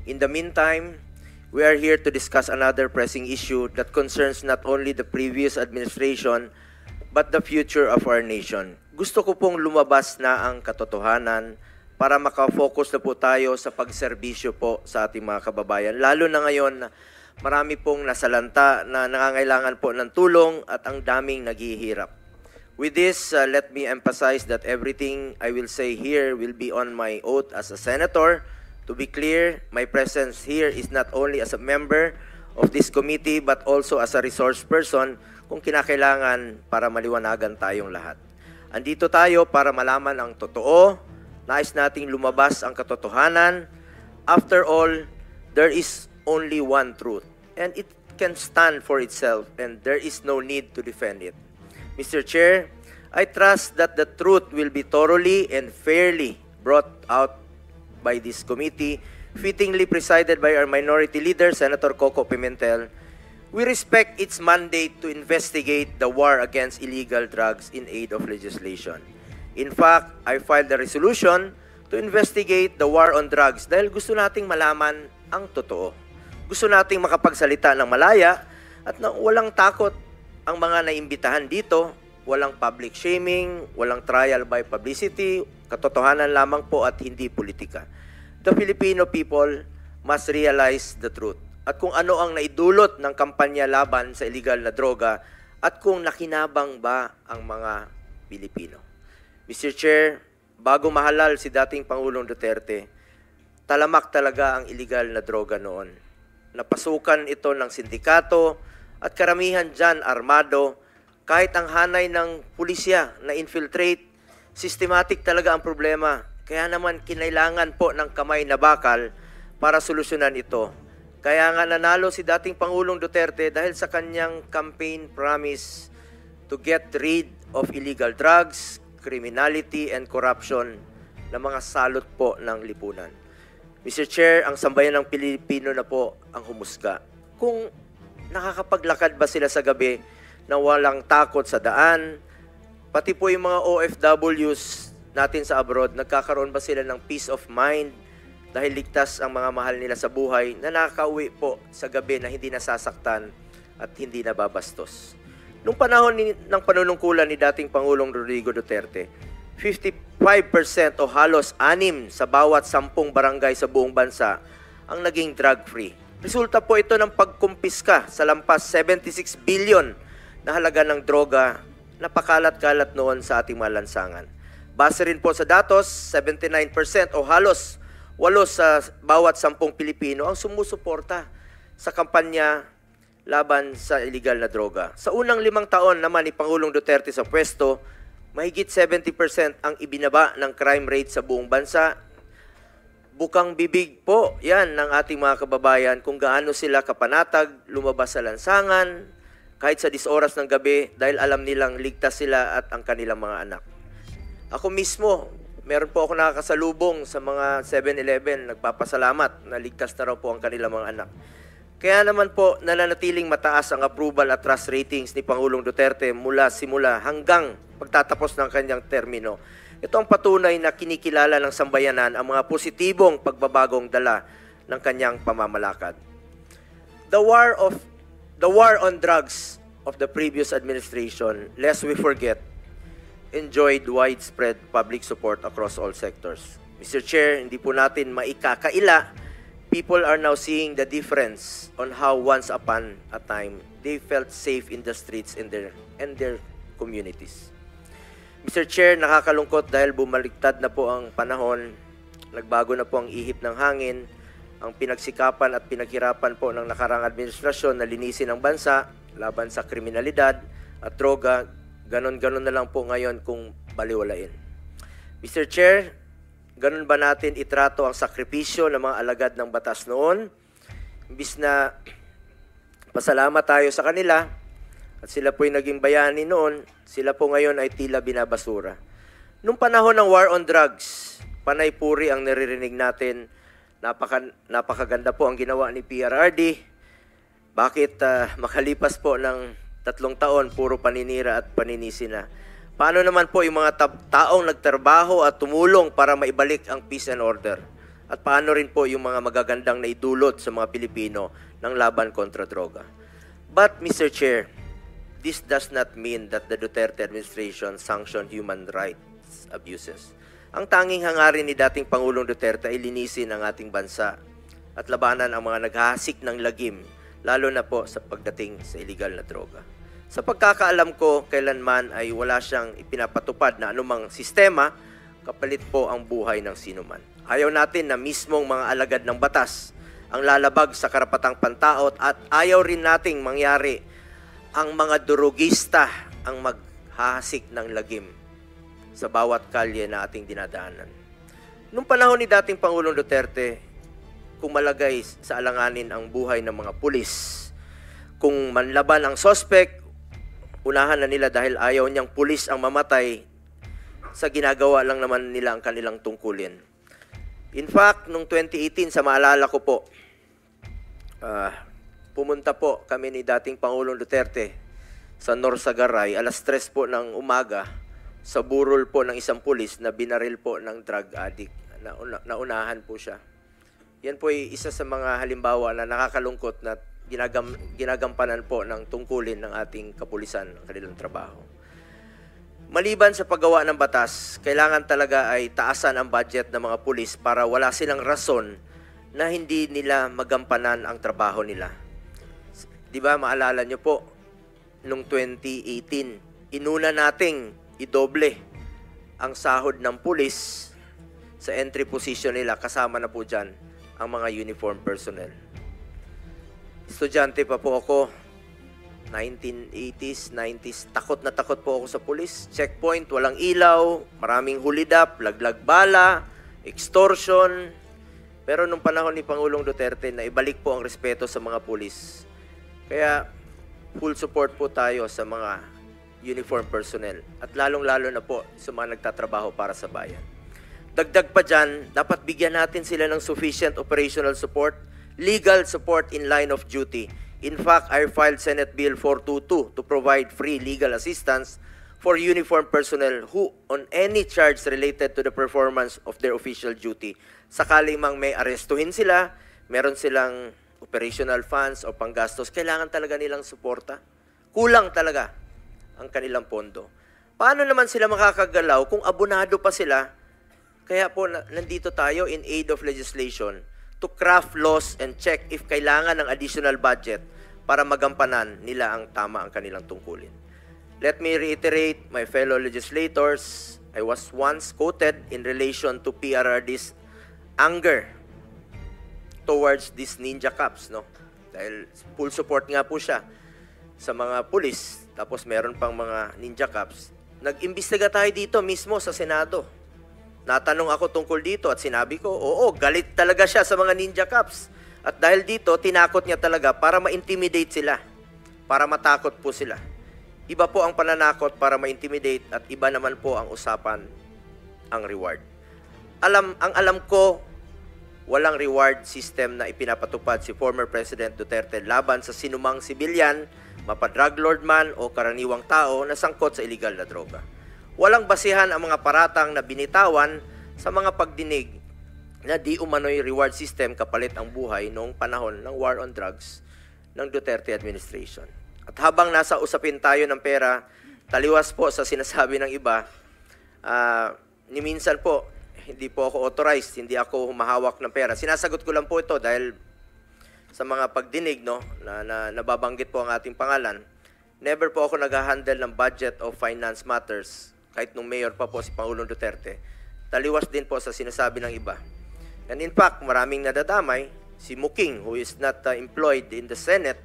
In the meantime, we are here to discuss another pressing issue that concerns not only the previous administration but the future of our nation. Gusto ko pong lumabas na ang katotohanan para makafocus na po tayo sa pagserbisyo po sa ating mga kababayan. Lalo na ngayon, marami pong nasalanta na nangangailangan po ng tulong at ang daming naghihirap. With this, let me emphasize that everything I will say here will be on my oath as a senator. To be clear, my presence here is not only as a member of this committee but also as a resource person kung kinakailangan para maliwanagan tayong lahat. Andito tayo para malaman ang totoo. Nais nating lumabas ang katotohanan. After all, there is only one truth, and it can stand for itself, and there is no need to defend it. Mr. Chair, I trust that the truth will be thoroughly and fairly brought out by this committee, fittingly presided by our minority leader, Senator Coco Pimentel. We respect its mandate to investigate the war against illegal drugs in aid of legislation. In fact, I filed a resolution to investigate the war on drugs dahil gusto nating malaman ang totoo. Gusto nating makapagsalita ng malaya at na walang takot ang mga naimbitahan dito, walang public shaming, walang trial by publicity, katotohanan lamang po at hindi politika. The Filipino people must realize the truth at kung ano ang naidulot ng kampanya laban sa illegal na droga at kung nakinabang ba ang mga Pilipino. Mr. Chair, bago mahalal si dating Pangulong Duterte, talamak talaga ang illegal na droga noon. Napasukan ito ng sindikato at karamihan dyan armado, kahit ang hanay ng pulisya na infiltrate, systematic talaga ang problema. Kaya naman kinailangan po ng kamay na bakal para solusyonan ito. Kaya nga nanalo si dating Pangulong Duterte dahil sa kanyang campaign promise to get rid of illegal drugs, criminality and corruption na mga salot po ng lipunan. Mr. Chair, ang sambayan ng Pilipino na po ang humusga. Kung nakakapaglakad ba sila sa gabi na walang takot sa daan, pati po yung mga OFWs natin sa abroad, nagkakaroon ba sila ng peace of mind dahil ligtas ang mga mahal nila sa buhay na nakakauwi po sa gabi na hindi nasasaktan at hindi nababastos. Noong panahon ng panunungkulan ni dating Pangulong Rodrigo Duterte, 55% o halos 6 sa bawat 10 barangay sa buong bansa ang naging drug-free. Resulta po ito ng pagkumpiska sa lampas 76 billion na halaga ng droga na pakalat-kalat noon sa ating mga lansangan. Base rin po sa datos, 79% o halos 8 sa bawat 10 Pilipino ang sumusuporta sa kampanya laban sa illegal na droga. Sa unang 5 taon naman ni Pangulong Duterte sa pwesto, mahigit 70% ang ibinaba ng crime rate sa buong bansa. Bukang bibig po yan ng ating mga kababayan kung gaano sila kapanatag, lumabas sa lansangan, kahit sa 10 oras ng gabi dahil alam nilang ligtas sila at ang kanilang mga anak. Ako mismo, meron po ako nakakasalubong sa mga 7-Eleven, nagpapasalamat na ligtas na raw po ang kanilang mga anak. Kaya naman po nananatiling mataas ang approval at trust ratings ni Pangulong Duterte mula simula hanggang pagtatapos ng kanyang termino. Ito ang patunay na kinikilala ng sambayanan ang mga positibong pagbabagong dala ng kanyang pamamalakad. The war on drugs of the previous administration, lest we forget, enjoyed widespread public support across all sectors. Mr. Chair, hindi po natin maikakaila. People are now seeing the difference on how once upon a time they felt safe in the streets and their communities. Mr. Chair, nakakalungkot dahil bumaliktad na po ang panahon, nagbago na po ang ihip ng hangin, ang pinagsikapan at pinaghirapan po ng nakarang administrasyon na linisin ang bansa laban sa kriminalidad at droga, ganon-ganon na lang po ngayon kung baliwalain. Mr. Chair, ganon ba natin itrato ang sakripisyo ng mga alagad ng batas noon? Imbis na pasalamat tayo sa kanila at sila po'y naging bayani noon, sila po ngayon ay tila binabasura. Nung panahon ng war on drugs, panay puri ang naririnig natin. Napakaganda po ang ginawa ni PRRD. Bakit makalipas po ng 3 taon, puro paninira at paninisi na? Paano naman po yung mga taong nagtrabaho at tumulong para maibalik ang peace and order? At paano rin po yung mga magagandang naidulot sa mga Pilipino ng laban kontra droga? But, Mr. Chair, this does not mean that the Duterte administration sanctioned human rights abuses. Ang tanging hangarin ni dating Pangulong Duterte ay linisin ang ating bansa at labanan ang mga naghahasik ng lagim, lalo na po sa pagdating sa illegal na droga. Sa pagkakaalam ko, kailanman ay wala siyang ipinapatupad na anumang sistema, kapalit po ang buhay ng sinuman. Ayaw natin na mismong mga alagad ng batas ang lalabag sa karapatang pantao at ayaw rin nating mangyari ang mga durugista ang maghahasik ng lagim sa bawat kalye na ating dinadaanan. Noong panahon ni dating Pangulong Duterte, kung malagay sa alanganin ang buhay ng mga pulis, kung manlaban ang sospek, unahan na nila dahil ayaw niyang pulis ang mamatay, sa ginagawa lang naman nila ang kanilang tungkulin. In fact, noong 2018, sa maalala ko po, pumunta po kami ni dating Pangulong Duterte sa Norsagaray, alas 3 po ng umaga, sa burol po ng isang pulis na binaril po ng drug addict. Naunahan po siya. Yan po ay isa sa mga halimbawa na nakakalungkot na ginagampanan po ng tungkulin ng ating kapulisan ng kanilang trabaho. Maliban sa paggawa ng batas, kailangan talaga ay taasan ang budget ng mga pulis para wala silang rason na hindi nila magampanan ang trabaho nila. Di ba, maalala nyo po, noong 2018, inuna nating idoble ang sahod ng pulis sa entry position nila, kasama na po dyan ang mga uniform personnel. Estudyante pa po ako, 1980s, 90s, takot na takot po ako sa pulis. Checkpoint, walang ilaw, maraming hulidap, laglag bala, extortion. Pero nung panahon ni Pangulong Duterte, naibalik po ang respeto sa mga pulis. Kaya full support po tayo sa mga uniform personnel at lalong-lalo na po sa mga nagtatrabaho para sa bayan. Dagdag pa dyan, dapat bigyan natin sila ng sufficient operational support, legal support in line of duty. In fact, I filed Senate Bill 422 to provide free legal assistance for uniform personnel who on any charge related to the performance of their official duty. Sakali mang may arestuhin sila, meron silang operational funds o panggastos, kailangan talaga nilang suporta. Kulang talaga ang kanilang pondo. Paano naman sila makakagalaw kung abonado pa sila? Kaya po nandito tayo in aid of legislation to craft laws and check if kailangan ng additional budget para magampanan nila ang tama ang kanilang tungkulin. Let me reiterate, my fellow legislators, I was once quoted in relation to PRRD's anger towards these ninja cops, no? Dahil full support nga po siya sa mga pulis, tapos meron pang mga ninja cops. Nag-imbestiga tayo dito mismo sa Senado. Natanong ako tungkol dito at sinabi ko, oo, galit talaga siya sa mga ninja cops. At dahil dito, tinakot niya talaga para ma-intimidate sila, para matakot po sila. Iba po ang pananakot para ma-intimidate at iba naman po ang usapan, ang reward. Ang alam ko, walang reward system na ipinapatupad si former President Duterte laban sa sinumang sibilyan, mapa-drug lord man o karaniwang tao na sangkot sa illegal na droga. Walang basihan ang mga paratang na binitawan sa mga pagdinig na di umano'y reward system kapalit ang buhay noong panahon ng war on drugs ng Duterte administration. At habang nasa usapin tayo ng pera, taliwas po sa sinasabi ng iba, ni minsan po, hindi po ako authorized, hindi ako humahawak ng pera. Sinasagot ko lang po ito dahil sa mga pagdinig, no, na nababanggit po ang ating pangalan. Never po ako nag-handle ng budget of finance matters, kahit nung mayor pa po si Pangulong Duterte. Taliwas din po sa sinasabi ng iba. And in fact, maraming nadadamay Si Muking, who is not employed in the Senate,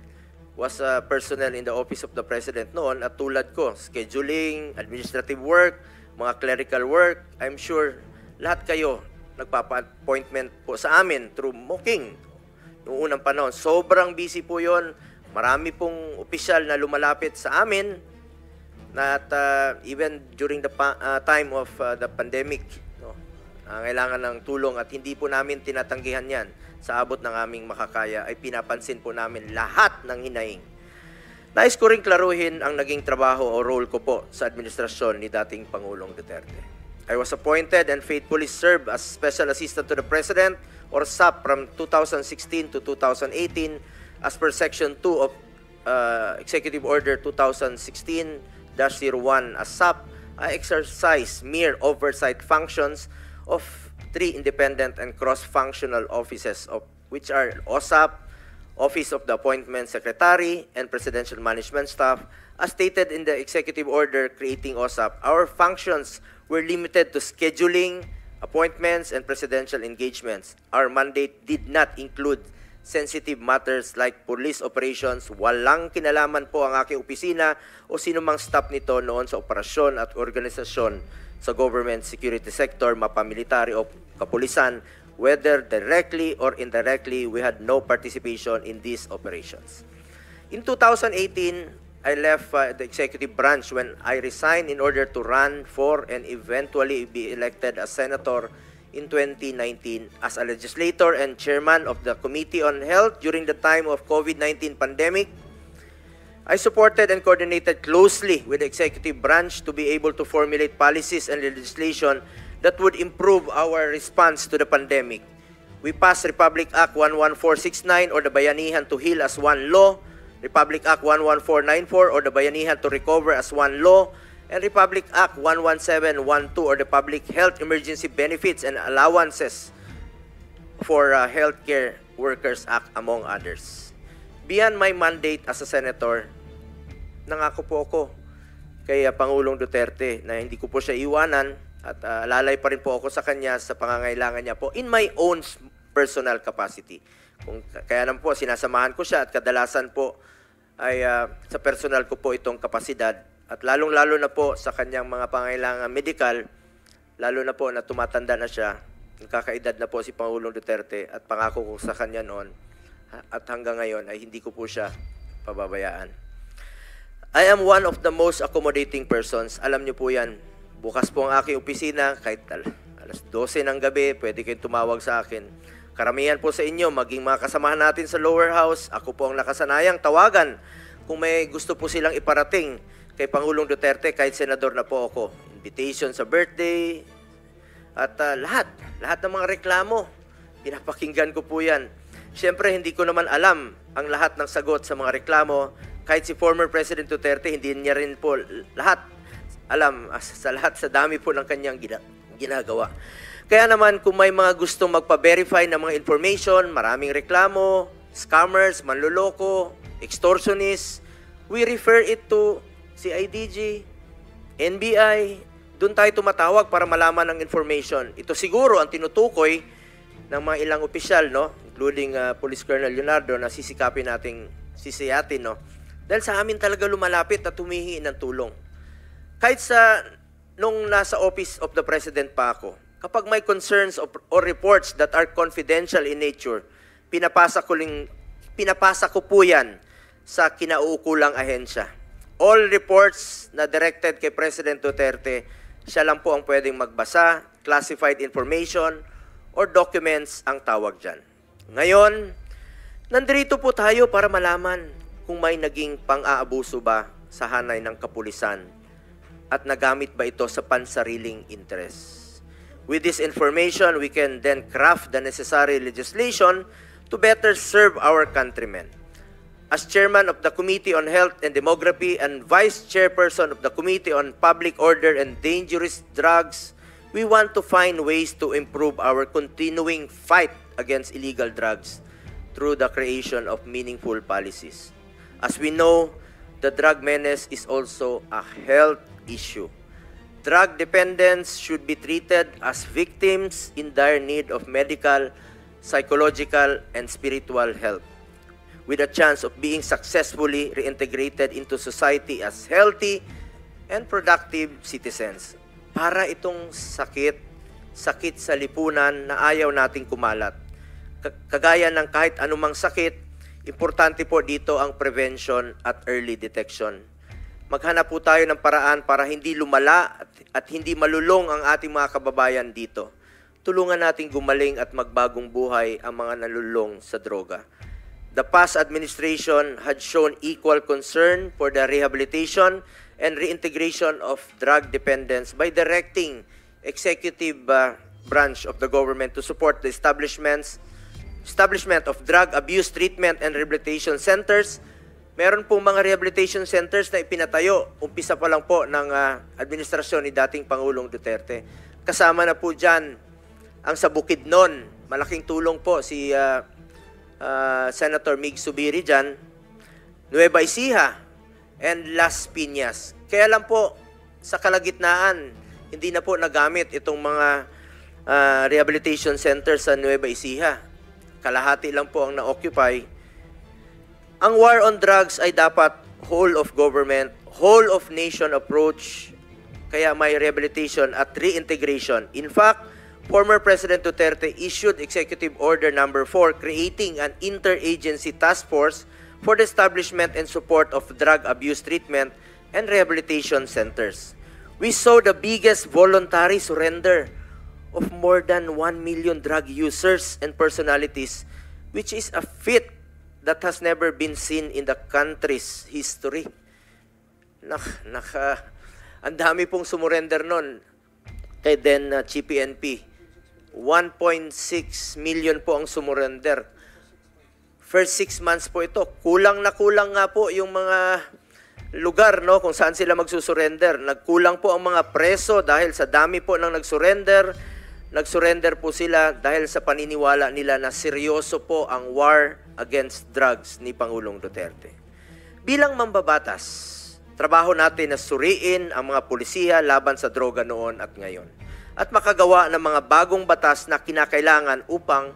was personnel in the Office of the President noon, at tulad ko, scheduling, administrative work, mga clerical work. I'm sure lahat kayo nagpapa-appointment po sa amin through Muking noong unang panahon. Sobrang busy po yon. Marami pong opisyal na lumalapit sa amin at even during the time of the pandemic, no, kailangan ng tulong at hindi po namin tinatanggihan yan. Sa abot ng aming makakaya ay pinapansin po namin lahat ng hinaing. Nais ko rin klaruhin ang naging trabaho o role ko po sa administrasyon ni dating Pangulong Duterte. I was appointed and faithfully served as Special Assistant to the President or SAP from 2016 to 2018 as per Section 2 of Executive Order 2016-01 as SAP. I exercise mere oversight functions of 3 independent and cross-functional offices of which are OSAP, Office of the Appointment Secretary, and Presidential Management Staff. As stated in the Executive Order creating OSAP, our functions were limited to scheduling, appointments, and presidential engagements. Our mandate did not include sensitive matters like police operations. Walang kinalaman po ang aking opisina o sinumang staff nito noon sa operasyon at organisasyon sa government security sector, mapamilitary o kapulisan, whether directly or indirectly, we had no participation in these operations. In 2018, I left the executive branch when I resigned in order to run for and eventually be elected as senator in 2019 as a legislator and chairman of the Committee on Health during the time of COVID-19 pandemic. I supported and coordinated closely with the executive branch to be able to formulate policies and legislation that would improve our response to the pandemic. We passed Republic Act 11469 or the Bayanihan to Heal as one law, Republic Act 11494 or the Bayanihan to Recover as one law, and Republic Act 11712 or the Public Health Emergency Benefits and Allowances for Healthcare Workers Act, among others. Beyond my mandate as a senator, nangako po ako kay Pangulong Duterte na hindi ko po siya iwanan at lalay pa rin po ako sa kanya sa pangangailangan niya po in my own personal capacity. Kaya naman po, sinasamahan ko siya at kadalasan po ay sa personal ko po itong kapasidad at lalong-lalo na po sa kanyang mga pangangailangan medical, lalo na po na tumatanda na siya, nagkakaedad na po si Pangulong Duterte at pangako ko sa kanya noon at hanggang ngayon ay hindi ko po siya pababayaan. I am one of the most accommodating persons. Alam niyo po yan. Bukas po ang aking opisina, kahit alas 12 ng gabi, pwede kayong tumawag sa akin. Karamihan po sa inyo, maging mga kasamahan natin sa lower house, ako po ang nakasanayang tawagan kung may gusto po silang iparating kay Pangulong Duterte, kahit senador na po ako. Invitation sa birthday, at lahat ng mga reklamo, pinapakinggan ko po yan. Siyempre, hindi ko naman alam ang lahat ng sagot sa mga reklamo. Kahit si former President Duterte, hindi niya rin po lahat alam sa lahat sa dami po ng kanyang ginagawa. Kaya naman, kung may mga gustong magpa-verify ng mga information, maraming reklamo, scammers, manloloko, extortionists, we refer it to CIDG, NBI. Doon tayo tumatawag para malaman ng information. Ito siguro ang tinutukoy ng mga ilang opisyal, no? Including Police Colonel Leonardo, na sisikapin nating sisiyatin, no? Dahil sa amin talaga lumalapit at humihingi ng tulong. Kahit nung nasa Office of the President pa ako, kapag may concerns or reports that are confidential in nature, pinapasa ko po yan sa kinauukulang ahensya. All reports na directed kay President Duterte, siya lang po ang pwedeng magbasa, classified information, or documents ang tawag dyan. Ngayon, nandito po tayo para malaman kung may naging pang-aabuso ba sa hanay ng kapulisan at nagamit ba ito sa pansariling interest. With this information, we can then craft the necessary legislation to better serve our countrymen. As chairman of the Committee on Health and Demography and vice chairperson of the Committee on Public Order and Dangerous Drugs, we want to find ways to improve our continuing fight against illegal drugs through the creation of meaningful policies. As we know, the drug menace is also a health issue. Drug dependents should be treated as victims in dire need of medical psychological, and spiritual health, with a chance of being successfully reintegrated into society as healthy and productive citizens. Para itong sakit sa lipunan na ayaw nating kumalat. Kagaya ng kahit anumang sakit, importante po dito ang prevention at early detection. Maghanap po tayo ng paraan para hindi lumala at hindi malulong ang ating mga kababayan dito. Tulungan nating gumaling at magbagong buhay ang mga nalulong sa droga. The past administration had shown equal concern for the rehabilitation and reintegration of drug dependents by directing executive branch of the government to support the establishment of drug abuse treatment and rehabilitation centers. Meron pong mga rehabilitation centers na ipinatayo, umpisa pa lang po ng administrasyon ni dating Pangulong Duterte. Kasama na po dyan ang sa Bukidnon. Malaking tulong po si Senator Mig Zubiri dyan. Nueva Ecija and Las Piñas. Kaya lang po, sa kalagitnaan, hindi na po nagamit itong mga rehabilitation centers sa Nueva Ecija. Kalahati lang po ang na-occupy. Ang war on drugs ay dapat whole of government, whole of nation approach, kaya may rehabilitation at reintegration. In fact, former President Duterte issued Executive Order Number 4 creating an interagency task force for the establishment and support of drug abuse treatment and rehabilitation centers. We saw the biggest voluntary surrender of more than 1 million drug users and personalities, which is a feat that has never been seen in the country's history. Ang dami pong sumurrender nun kay then GPNP. 1.6 million po ang sumurrender. First 6 months po ito. Kulang na kulang nga po yung mga lugar, no, kung saan sila magsusurrender. Nagkulang po ang mga preso dahil sa dami po ng nagsurrender. Nagsurrender po sila dahil sa paniniwala nila na seryoso po ang war against drugs ni Pangulong Duterte. Bilang mambabatas, trabaho natin na suriin ang mga pulisiya laban sa droga noon at ngayon, at makagawa ng mga bagong batas na kinakailangan upang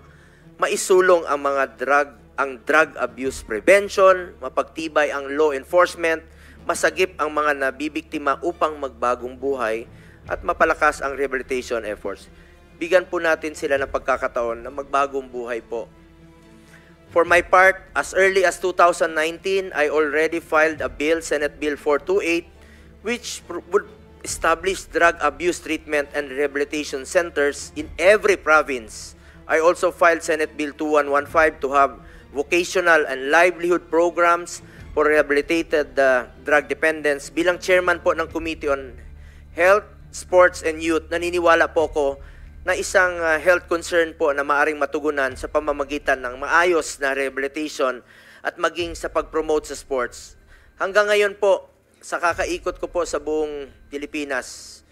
maisulong ang drug abuse prevention, mapagtibay ang law enforcement, masagip ang mga nabibiktima upang magbagong buhay, at mapalakas ang rehabilitation efforts. Bigyan po natin sila ng pagkakataon na magbagong buhay po. For my part, as early as 2019, I already filed a bill, Senate Bill 428, which would establish drug abuse treatment and rehabilitation centers in every province. I also filed Senate Bill 2115 to have vocational and livelihood programs for rehabilitated drug dependents. Bilang chairman po ng Committee on Health, Sports, and Youth, naniniwala po ko na isang health concern po na maaring matugunan sa pamamagitan ng maayos na rehabilitation at maging sa pag-promote sa sports. Hanggang ngayon po, sa kakaikot ko po sa buong Pilipinas,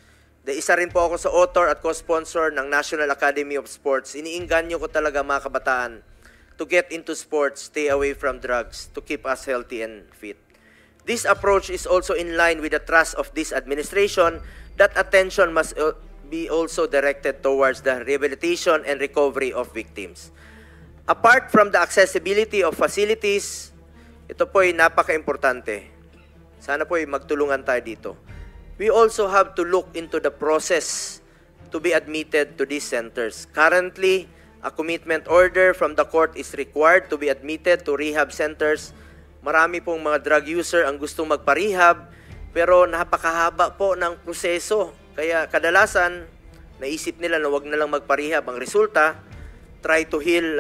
isa rin po ako sa author at co-sponsor ng National Academy of Sports. Iniinganyo ko talaga mga kabataan to get into sports, stay away from drugs, to keep us healthy and fit. This approach is also in line with the thrust of this administration that attention must be also directed towards the rehabilitation and recovery of victims. Apart from the accessibility of facilities, ito po ay napaka-importante. Sana po ay magtulungan tayo dito. We also have to look into the process to be admitted to these centers. Currently, a commitment order from the court is required to be admitted to rehab centers. Marami pong mga drug user ang gustong magpa-rehab, pero napakahaba po ng proseso. Kaya kadalasan, naisip nila na wag na lang magpa-rehab. Ang resulta, try to heal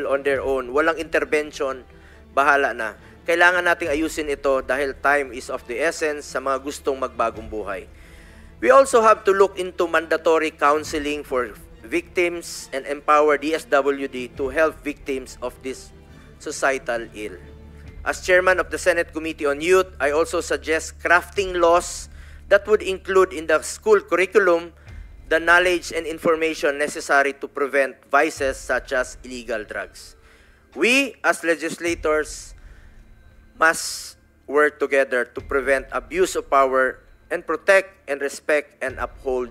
on their own. Walang intervention, bahala na. Kailangan nating ayusin ito dahil time is of the essence sa mga gustong magbagong buhay. We also have to look into mandatory counseling for victims and empower DSWD to help victims of this societal ill. As chairman of the Senate Committee on Youth, I also suggest crafting laws that would include in the school curriculum the knowledge and information necessary to prevent vices such as illegal drugs. We, as legislators, must work together to prevent abuse of power and protect and respect and uphold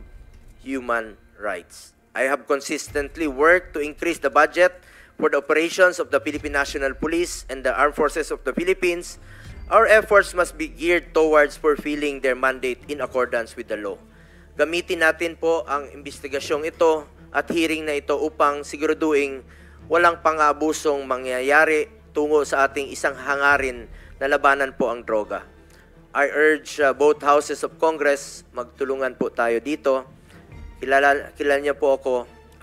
human rights. I have consistently worked to increase the budget for the operations of the Philippine National Police and the Armed Forces of the Philippines. Our efforts must be geared towards fulfilling their mandate in accordance with the law. Gamitin natin po ang investigasyong ito at hearing na ito upang siguraduhin walang pang-abusong mangyayari tungo sa ating isang hangarin na labanan po ang droga. I urge both houses of Congress, magtulungan po tayo dito. Kilala niyo po ako.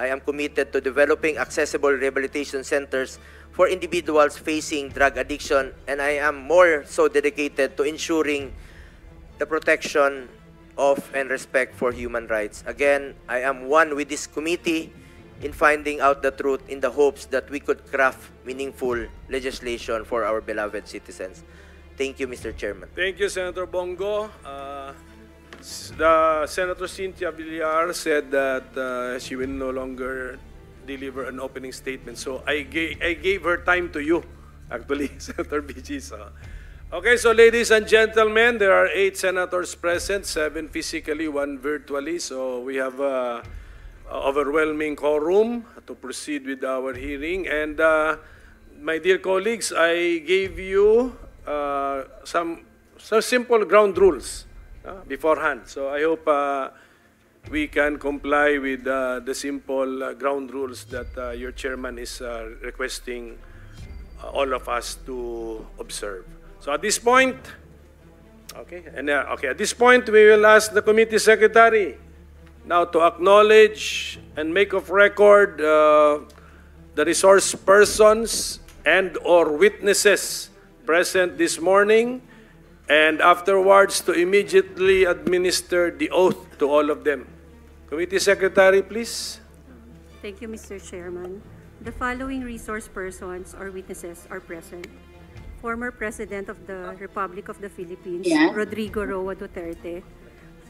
I am committed to developing accessible rehabilitation centers for individuals facing drug addiction, and I am more so dedicated to ensuring the protection of and respect for human rights. Again, I am one with this committee in finding out the truth in the hopes that we could craft meaningful legislation for our beloved citizens. Thank you, Mr. Chairman. Thank you, Senator Bongo. The Senator Cynthia Villar said that she will no longer deliver an opening statement. So I gave her time to you, actually, Senator BG. So. Okay, so ladies and gentlemen, there are 8 senators present, 7 physically, 1 virtually. So we have overwhelming quorum to proceed with our hearing. And my dear colleagues, I gave you some simple ground rules beforehand. So I hope we can comply with the simple ground rules that your chairman is requesting all of us to observe. So at this point, at this point, we will ask the committee secretary now to acknowledge and make of record the resource persons and/or witnesses present this morning, and afterwards to immediately administer the oath to all of them. Committee secretary, please. Thank you, Mr. Chairman. The following resource persons or witnesses are present. Former President of the Republic of the Philippines, Rodrigo Roa Duterte.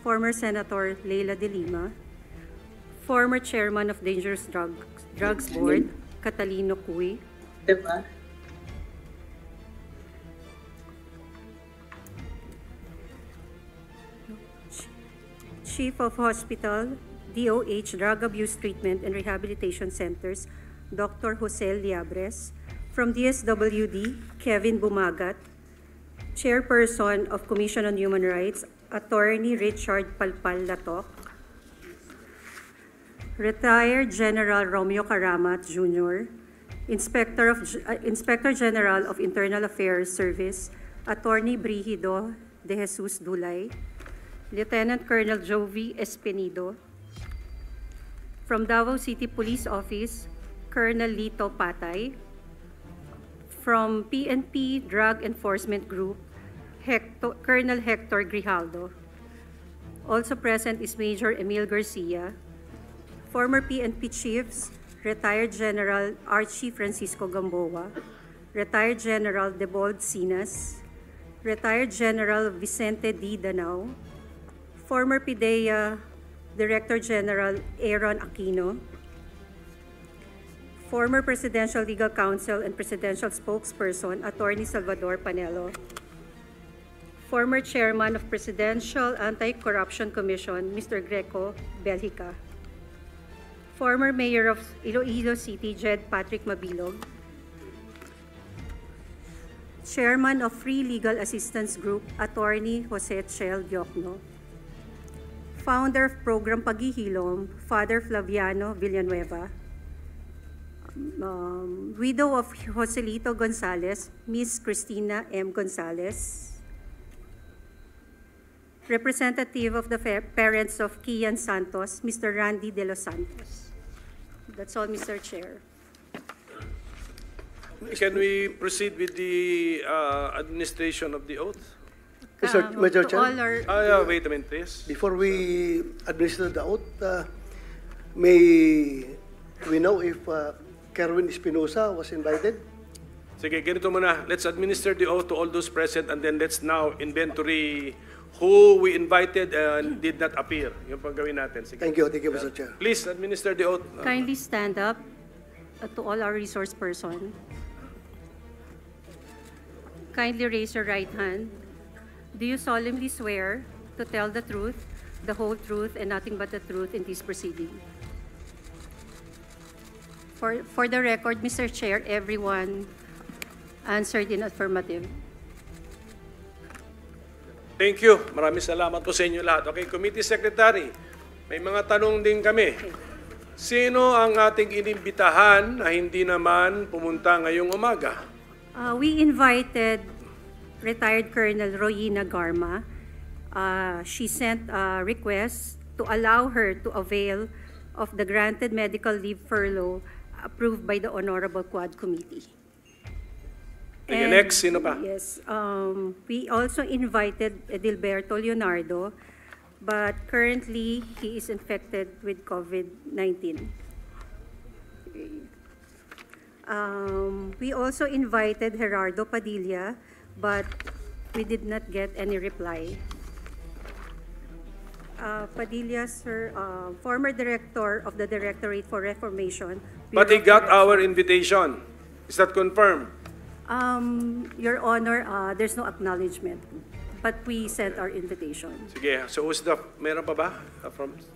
Former Senator Leila de Lima. Former Chairman of Dangerous Drugs Board, Catalino Cuy. Chief of Hospital, DOH Drug Abuse Treatment and Rehabilitation Centers, Dr. Jose Liabres. From DSWD, Kevin Bumagat. Chairperson of Commission on Human Rights, Attorney Richard Palpal Latok. Retired General Romeo Caramat Jr., Inspector General of Internal Affairs Service, Attorney Brigido de Jesus Dulay. Lieutenant Colonel Jovi Espinido. From Davao City Police Office, Colonel Lito Patay. From PNP Drug Enforcement Group, Colonel Hector Grijaldo. Also present is Major Emil Garcia. Former PNP Chiefs, Retired General Archie Francisco Gamboa, Retired General Debold Sinas, Retired General Vicente D. Danao, former PIDEA Director General Aaron Aquino, former Presidential Legal Counsel and Presidential Spokesperson, Attorney Salvador Panelo, former Chairman of Presidential Anti-Corruption Commission, Mr. Greco Belhica, former Mayor of Iloilo City, Jed Patrick Mabilog, Chairman of Free Legal Assistance Group, Attorney Jose Chel Diokno, founder of Program Paghihilom, Father Flaviano Villanueva, widow of Joselito Gonzalez, Miss Cristina M. Gonzalez, representative of the parents of Kian Santos, Mr. Randy De Los Santos. That's all, Mr. Chair. Can we proceed with the administration of the oath? Mr. Chair? Wait a minute, please. Before we administer the oath, may we know if Kerwin Espinosa was invited? Sige, ganito muna. Let's administer the oath to all those present, and then let's now inventory who we invited and did not appear. Yung pang gawin natin. Sige. Thank you, Mr. Chair. Please administer the oath. Kindly stand up to all our resource person. Kindly raise your right hand. Do you solemnly swear to tell the truth, the whole truth, and nothing but the truth in this proceeding? For the record, Mr. Chair, everyone answered in affirmative. Thank you. Maraming salamat po sa inyo lahat. Okay, Committee Secretary, may mga tanong din kami. Sino ang ating inimbitahan na hindi naman pumunta ngayong umaga? We invited retired Colonel Royina Garma. She sent a request to allow her to avail of the granted medical leave furlough approved by the Honorable Quad Committee. Okay, next, sino pa? Yes, we also invited Edilberto Leonardo, but currently he is infected with COVID-19. We also invited Gerardo Padilla, but we did not get any reply. Padilla, sir, former director of the Directorate for Reformation. But he got our invitation. Is that confirmed? Your Honor, there's no acknowledgement, but we sent our invitation. Sige, so who's the, meron pa ba?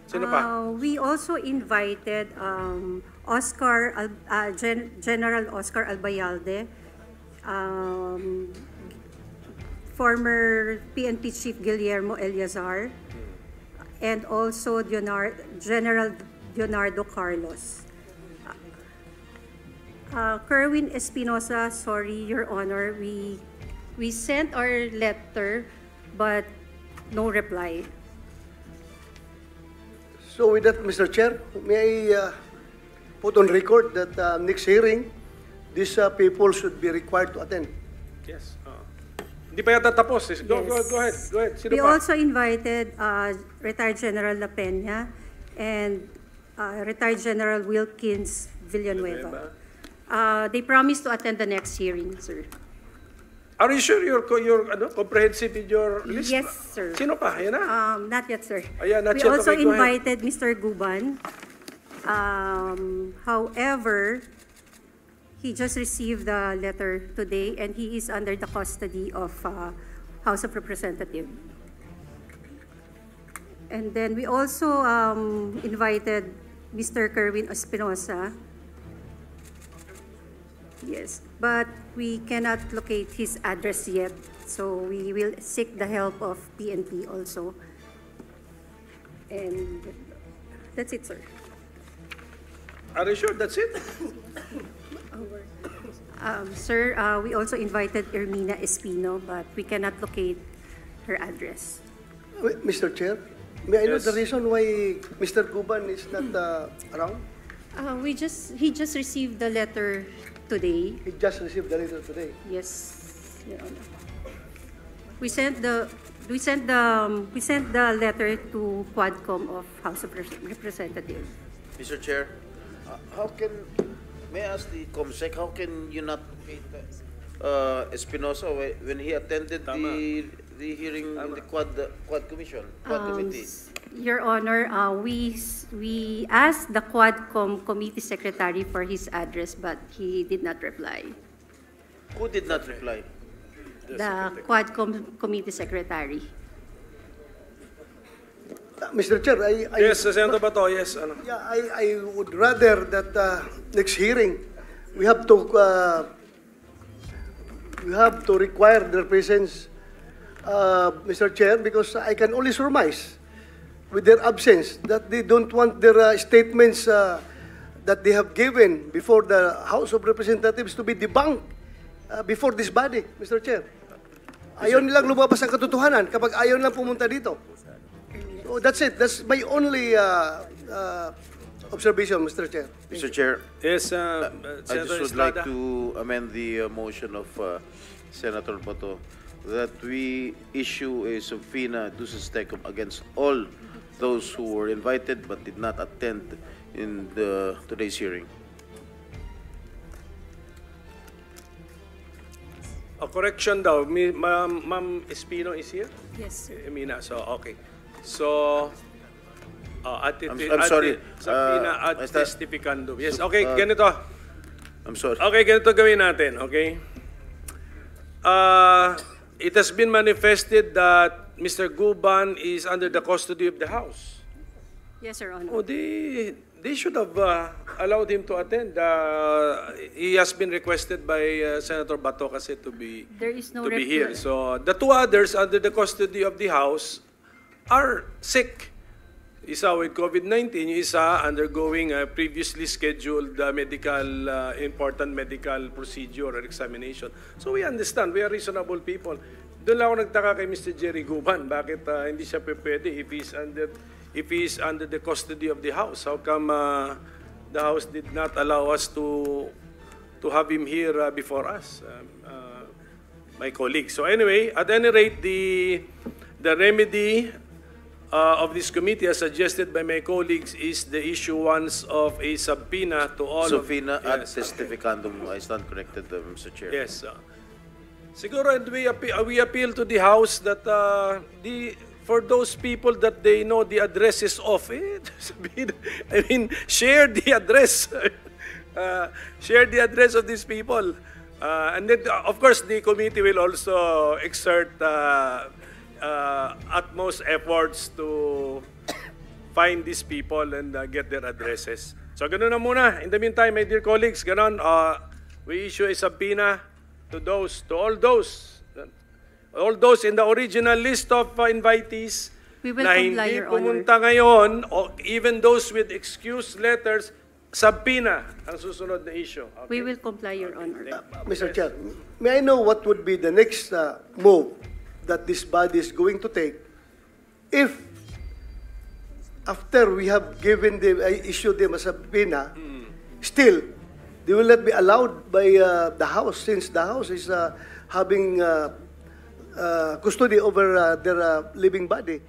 Sino pa? We also invited General Oscar Albayalde, former PNP Chief Guillermo Eleazar, and also General Leonardo Carlos. Kerwin Espinosa, sorry, Your Honor, we sent our letter, but no reply. So with that, Mr. Chair, may I put on record that next hearing, these people should be required to attend. Yes. Hindi pa yata tapos. Go ahead. Sino We pa? also invited retired General La Peña and retired General Wilkins Villanueva. They promised to attend the next hearing, sir. Are you sure you're comprehensive in your list? Yes, sir. Sino pa? Ayan na. Not yet, sir. Ayan, not We yet. also Okay, go ahead. invited Mr. Guban. However, he just received the letter today, and he is under the custody of House of Representatives. And then we also invited Mr. Kerwin Espinosa. Yes, but we cannot locate his address yet, so we will seek the help of PNP also. And that's it, sir. Are you sure that's it? Sir, we also invited Ermina Espino, but we cannot locate her address. Wait, Mr. Chair, may I know Yes. the reason why Mr. Guban is not around? He just received the letter today. He just received the letter today. Yes, Your Honor. We sent the letter to Quadcom of House of Representatives. Mr. Chair, may I ask the COMSEC, how can you not pay Espinosa when he attended the hearing in the Quad Commission, Quad Committee? Your Honor, we asked the Quadcom Committee Secretary for his address, but he did not reply. Who did not reply? The Quadcom Committee Secretary. Mr. Chair, Yes, Senator Bato, yes. Yeah, I would rather that next hearing, we have to require their presence, Mr. Chair, because I can only surmise with their absence that they don't want their statements that they have given before the House of Representatives to be debunked before this body, Mr. Chair. Ayaw nilang lumabas ang katotohanan kapag ayaw nilang pumunta dito. So that's it. That's my only observation, Mr. Chair. Mr. Chair, Yes, I Senator just would like Estrada. to amend the motion of Senator Bato that we issue a subpoena duces tecum against all those who were invited but did not attend in today's hearing. A correction daw. Ma'am Espino is here? Yes, sir. Emina, so okay. So, I'm sorry. Subpoena ad Basta- testificandum. Yes, okay, ganito. I'm sorry. Okay, ganito gawin natin, okay? It has been manifested that Mr. Guban is under the custody of the House. Yes, Your Honor. Oh, they should have allowed him to attend. He has been requested by Senator Bato kasi to be There is no to be rep- here. So the two others under the custody of the House are sick. Isa with COVID-19, yung isa undergoing a previously scheduled important medical procedure or examination. So we understand, we are reasonable people. Doon lang ako nagtaka kay Mr. Jerry Guban, bakit hindi siya pwede if he's under the custody of the House. How come the House did not allow us to have him here before us, my colleagues? So anyway, at any rate, the remedy of this committee, as suggested by my colleagues, is the issuance of a subpoena to all Subpoena ad Yes. testificandum. I stand corrected, Mr. Chair. Yes. Siguro, and we appeal to the House that for those people that they know the address is off, I mean, share the address. Share the address of these people. And then, of course, the committee will also exert utmost efforts to find these people and get their addresses. So, ganun na muna. In the meantime, my dear colleagues, ganun, we issue a subpoena to all those in the original list of invitees We will na comply, hindi Your Honor. pumunta ngayon, o even those with excuse letters, subpoena ang susunod na issue. Okay? We will comply, Your Honor. Mr. Chair, may I know what would be the next move that this body is going to take if after we have given them, issued them a subpoena, still, they will not be allowed by the House since the House is having custody over their living body.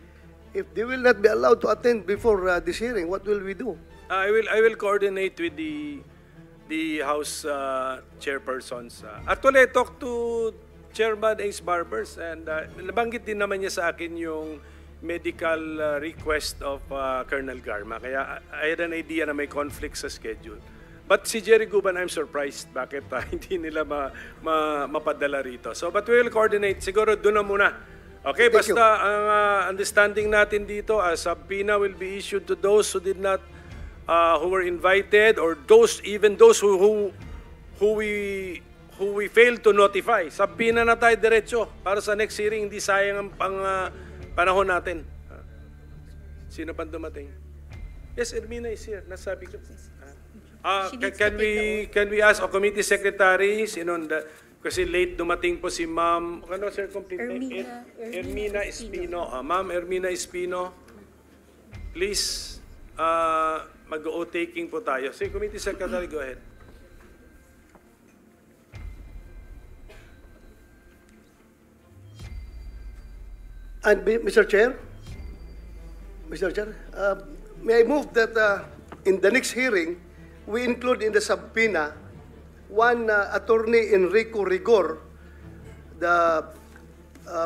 If they will not be allowed to attend before this hearing, what will we do? I will coordinate with the House chairpersons. Actually, I talked to Chairman Ace Barbers and nabanggit din naman niya sa akin yung medical request of Colonel Garma. Kaya I had an idea na may conflict sa schedule. But si Jerry Guban, I'm surprised bakit hindi nila mapadala rito. So, but we will coordinate. Siguro doon na muna. Okay, Thank basta ang understanding natin dito, a subpoena will be issued to those who did not, who were invited, or even those who we failed to notify. Subpoena na tayo diretso para sa next hearing, hindi sayang ang panahon natin. Sino pa dumating? Yes, Ermina is here. Nasabi ko. Can we ask a committee secretary, kasi late dumating po si Ma'am, ano sir, complete name? Ermina Espino. Ma'am Ermina Espino, please, mag-o-taking po tayo. Si committee secretary, go ahead. And Mr. Chair, may I move that in the next hearing, we include in the subpoena one attorney Enrico Rigor,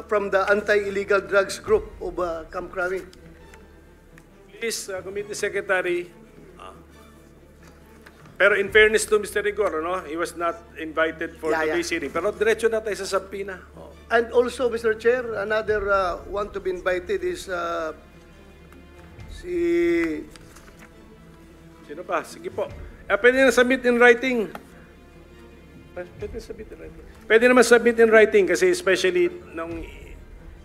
from the anti-illegal drugs group of Camp Crami. Please, committee secretary. Pero in fairness to Mr. Rigor, no, he was not invited for today's hearing. Pero diretso na tayo sa subpoena. And also, Mr. Chair, another one to be invited is Sino pa? Sige po. Pwede na submit in writing. Pwede naman submit in writing kasi especially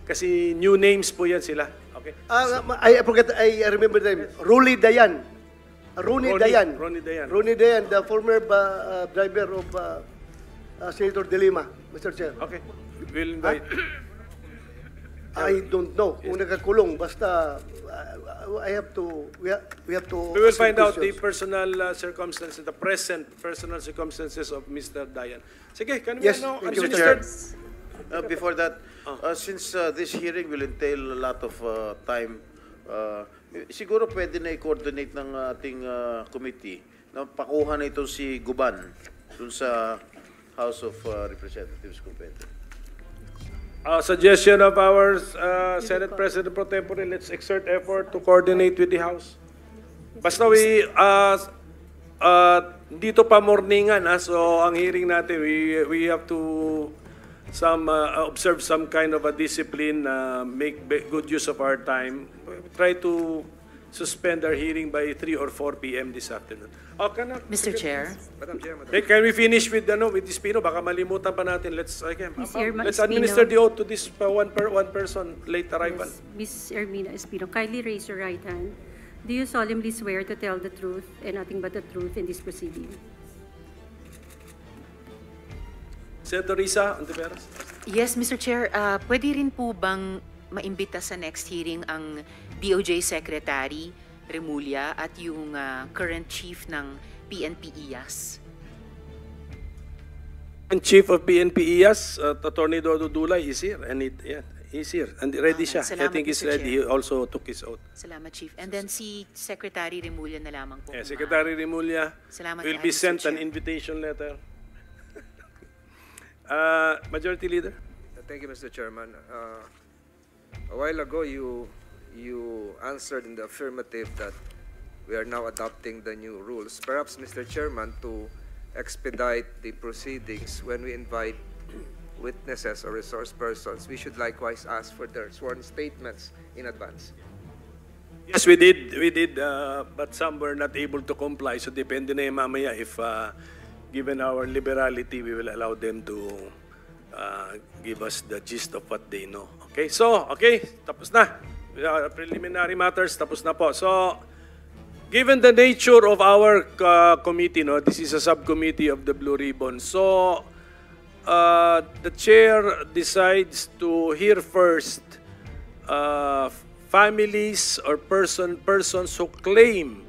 kasi new names po yan sila. Okay. I forget, I remember the name. Ronnie Dayan, the former driver of Senator De Lima, Mr. Chair. Okay. We'll invite. I don't know kung nakakulong, basta we have to We will ask find out the questions. personal circumstances, the present personal circumstances of Mr. Dayan. Sige, can we Yes, know? thank you, Mr. Chair. Before that, since this hearing will entail a lot of time, siguro pwede na i-coordinate ng ating committee na pakuha na ito si Guban dun sa House of Representatives kung pwede. Suggestion of our Senate President Pro Tempore, let's exert effort to coordinate with the House. Basta dito pa morningan, so ang hearing natin, we have to observe some kind of a discipline, make good use of our time. Try to suspend our hearing by 3 or 4 p.m. this afternoon. Oh, Mr. Chair. Madam Chair, Madam Okay, can we finish with this Pino? Baka malimutan pa natin. Let's Ms. administer Espino. the oath to this one person late arrival. Ms. Ermina Espino, kindly raise your right hand. Do you solemnly swear to tell the truth and nothing but the truth in this proceeding? Senator Risa Ontiveros. Yes, Mr. Chair. Pwede rin po bang maimbita sa next hearing ang DOJ Secretary Remulla at yung current chief ng PNP IAS? And Chief of PNP IAS, Attorney Dodo Dulay is here. And he's here. And ready siya. I Salamat, think he's Mr. ready. He Chair. also took his oath. Salamat, Chief. And then si Secretary Remulla na lamang po. Yeah, Secretary Remulla Salamat will kayo, be Mr. sent an Chair. invitation letter. Majority Leader. Thank you, Mr. Chairman. A while ago, you answered in the affirmative that we are now adopting the new rules. Perhaps, Mr. Chairman, to expedite the proceedings when we invite witnesses or resource persons, we should likewise ask for their sworn statements in advance. Yes, we did, but some were not able to comply. So depende na yung mamaya if given our liberality, we will allow them to give us the gist of what they know. Okay, so, tapos na. Preliminary matters, tapos na po. So, given the nature of our committee, this is a subcommittee of the Blue Ribbon. So, the chair decides to hear first families or persons who claim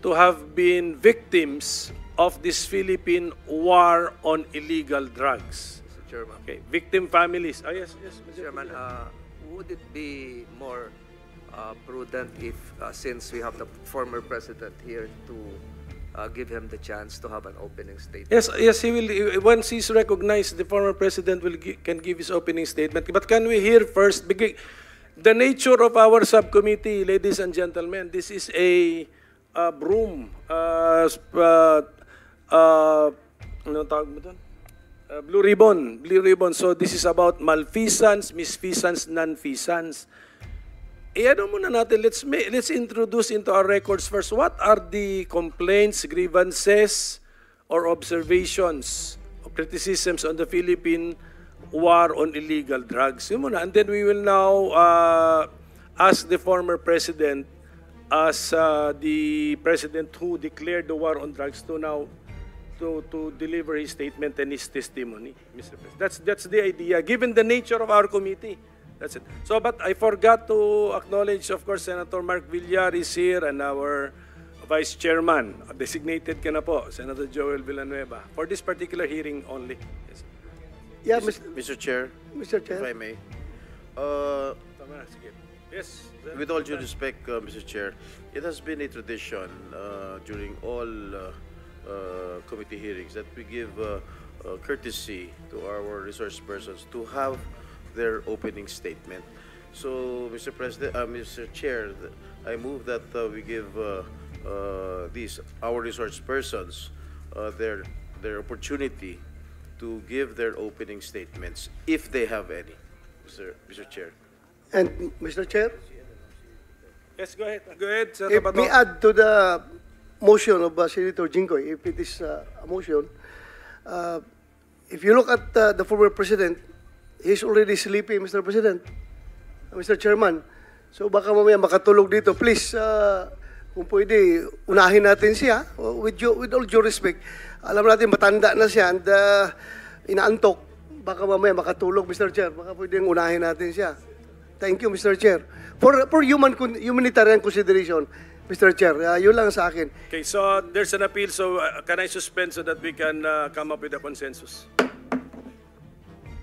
to have been victims of this Philippine war on illegal drugs. Mr. Chairman. Okay, victim families. Yes. Mr. Chairman, would it be more prudent if, since we have the former president here, to give him the chance to have an opening statement? Yes, he will. Once he's recognized, the former president can give his opening statement. But can we hear first? The nature of our subcommittee, ladies and gentlemen, this is a broom. Ano tawag mo doon? Blue ribbon. So this is about malfeasance, misfeasance, non-feasance. Ano muna natin, let's introduce into our records first. What are the complaints, grievances, or observations or criticisms on the Philippine war on illegal drugs? Yun muna. And then we will now ask the former president as the president who declared the war on drugs to now to deliver his statement and his testimony, Mr. President. That's the idea, given the nature of our committee. That's it. So, but I forgot to acknowledge, of course, Senator Mark Villar is here and our Vice Chairman, designated ka na po, Senator Joel Villanueva, for this particular hearing only. Yes. Yeah, Mr. Chair, Mr. if Chair. I may. Tama, sige. Yes. With all due respect, Mr. Chair, it has been a tradition during all committee hearings that we give courtesy to our resource persons to have their opening statement. So, Mr. President, Mr. Chair, I move that we give our resource persons their opportunity to give their opening statements if they have any, Mr. Chair. And Mr. Chair, Yes, go ahead. Go ahead, Senator if Bato. we add to the motion of Senator Jinggoy, if it is a motion, if you look at the former president, he's already sleepy, Mr. President, Mr. Chairman. So baka mamaya makatulog dito. Please, kung pwede, unahin natin siya. With all due respect, alam natin matanda na siya and inaantok. Baka mamaya makatulog, Mr. Chair. Baka pwedeng unahin natin siya. Thank you, Mr. Chair. For humanitarian consideration, Mr. Chair, yun lang sa akin. Okay, so there's an appeal. So can I suspend so that we can come up with a consensus?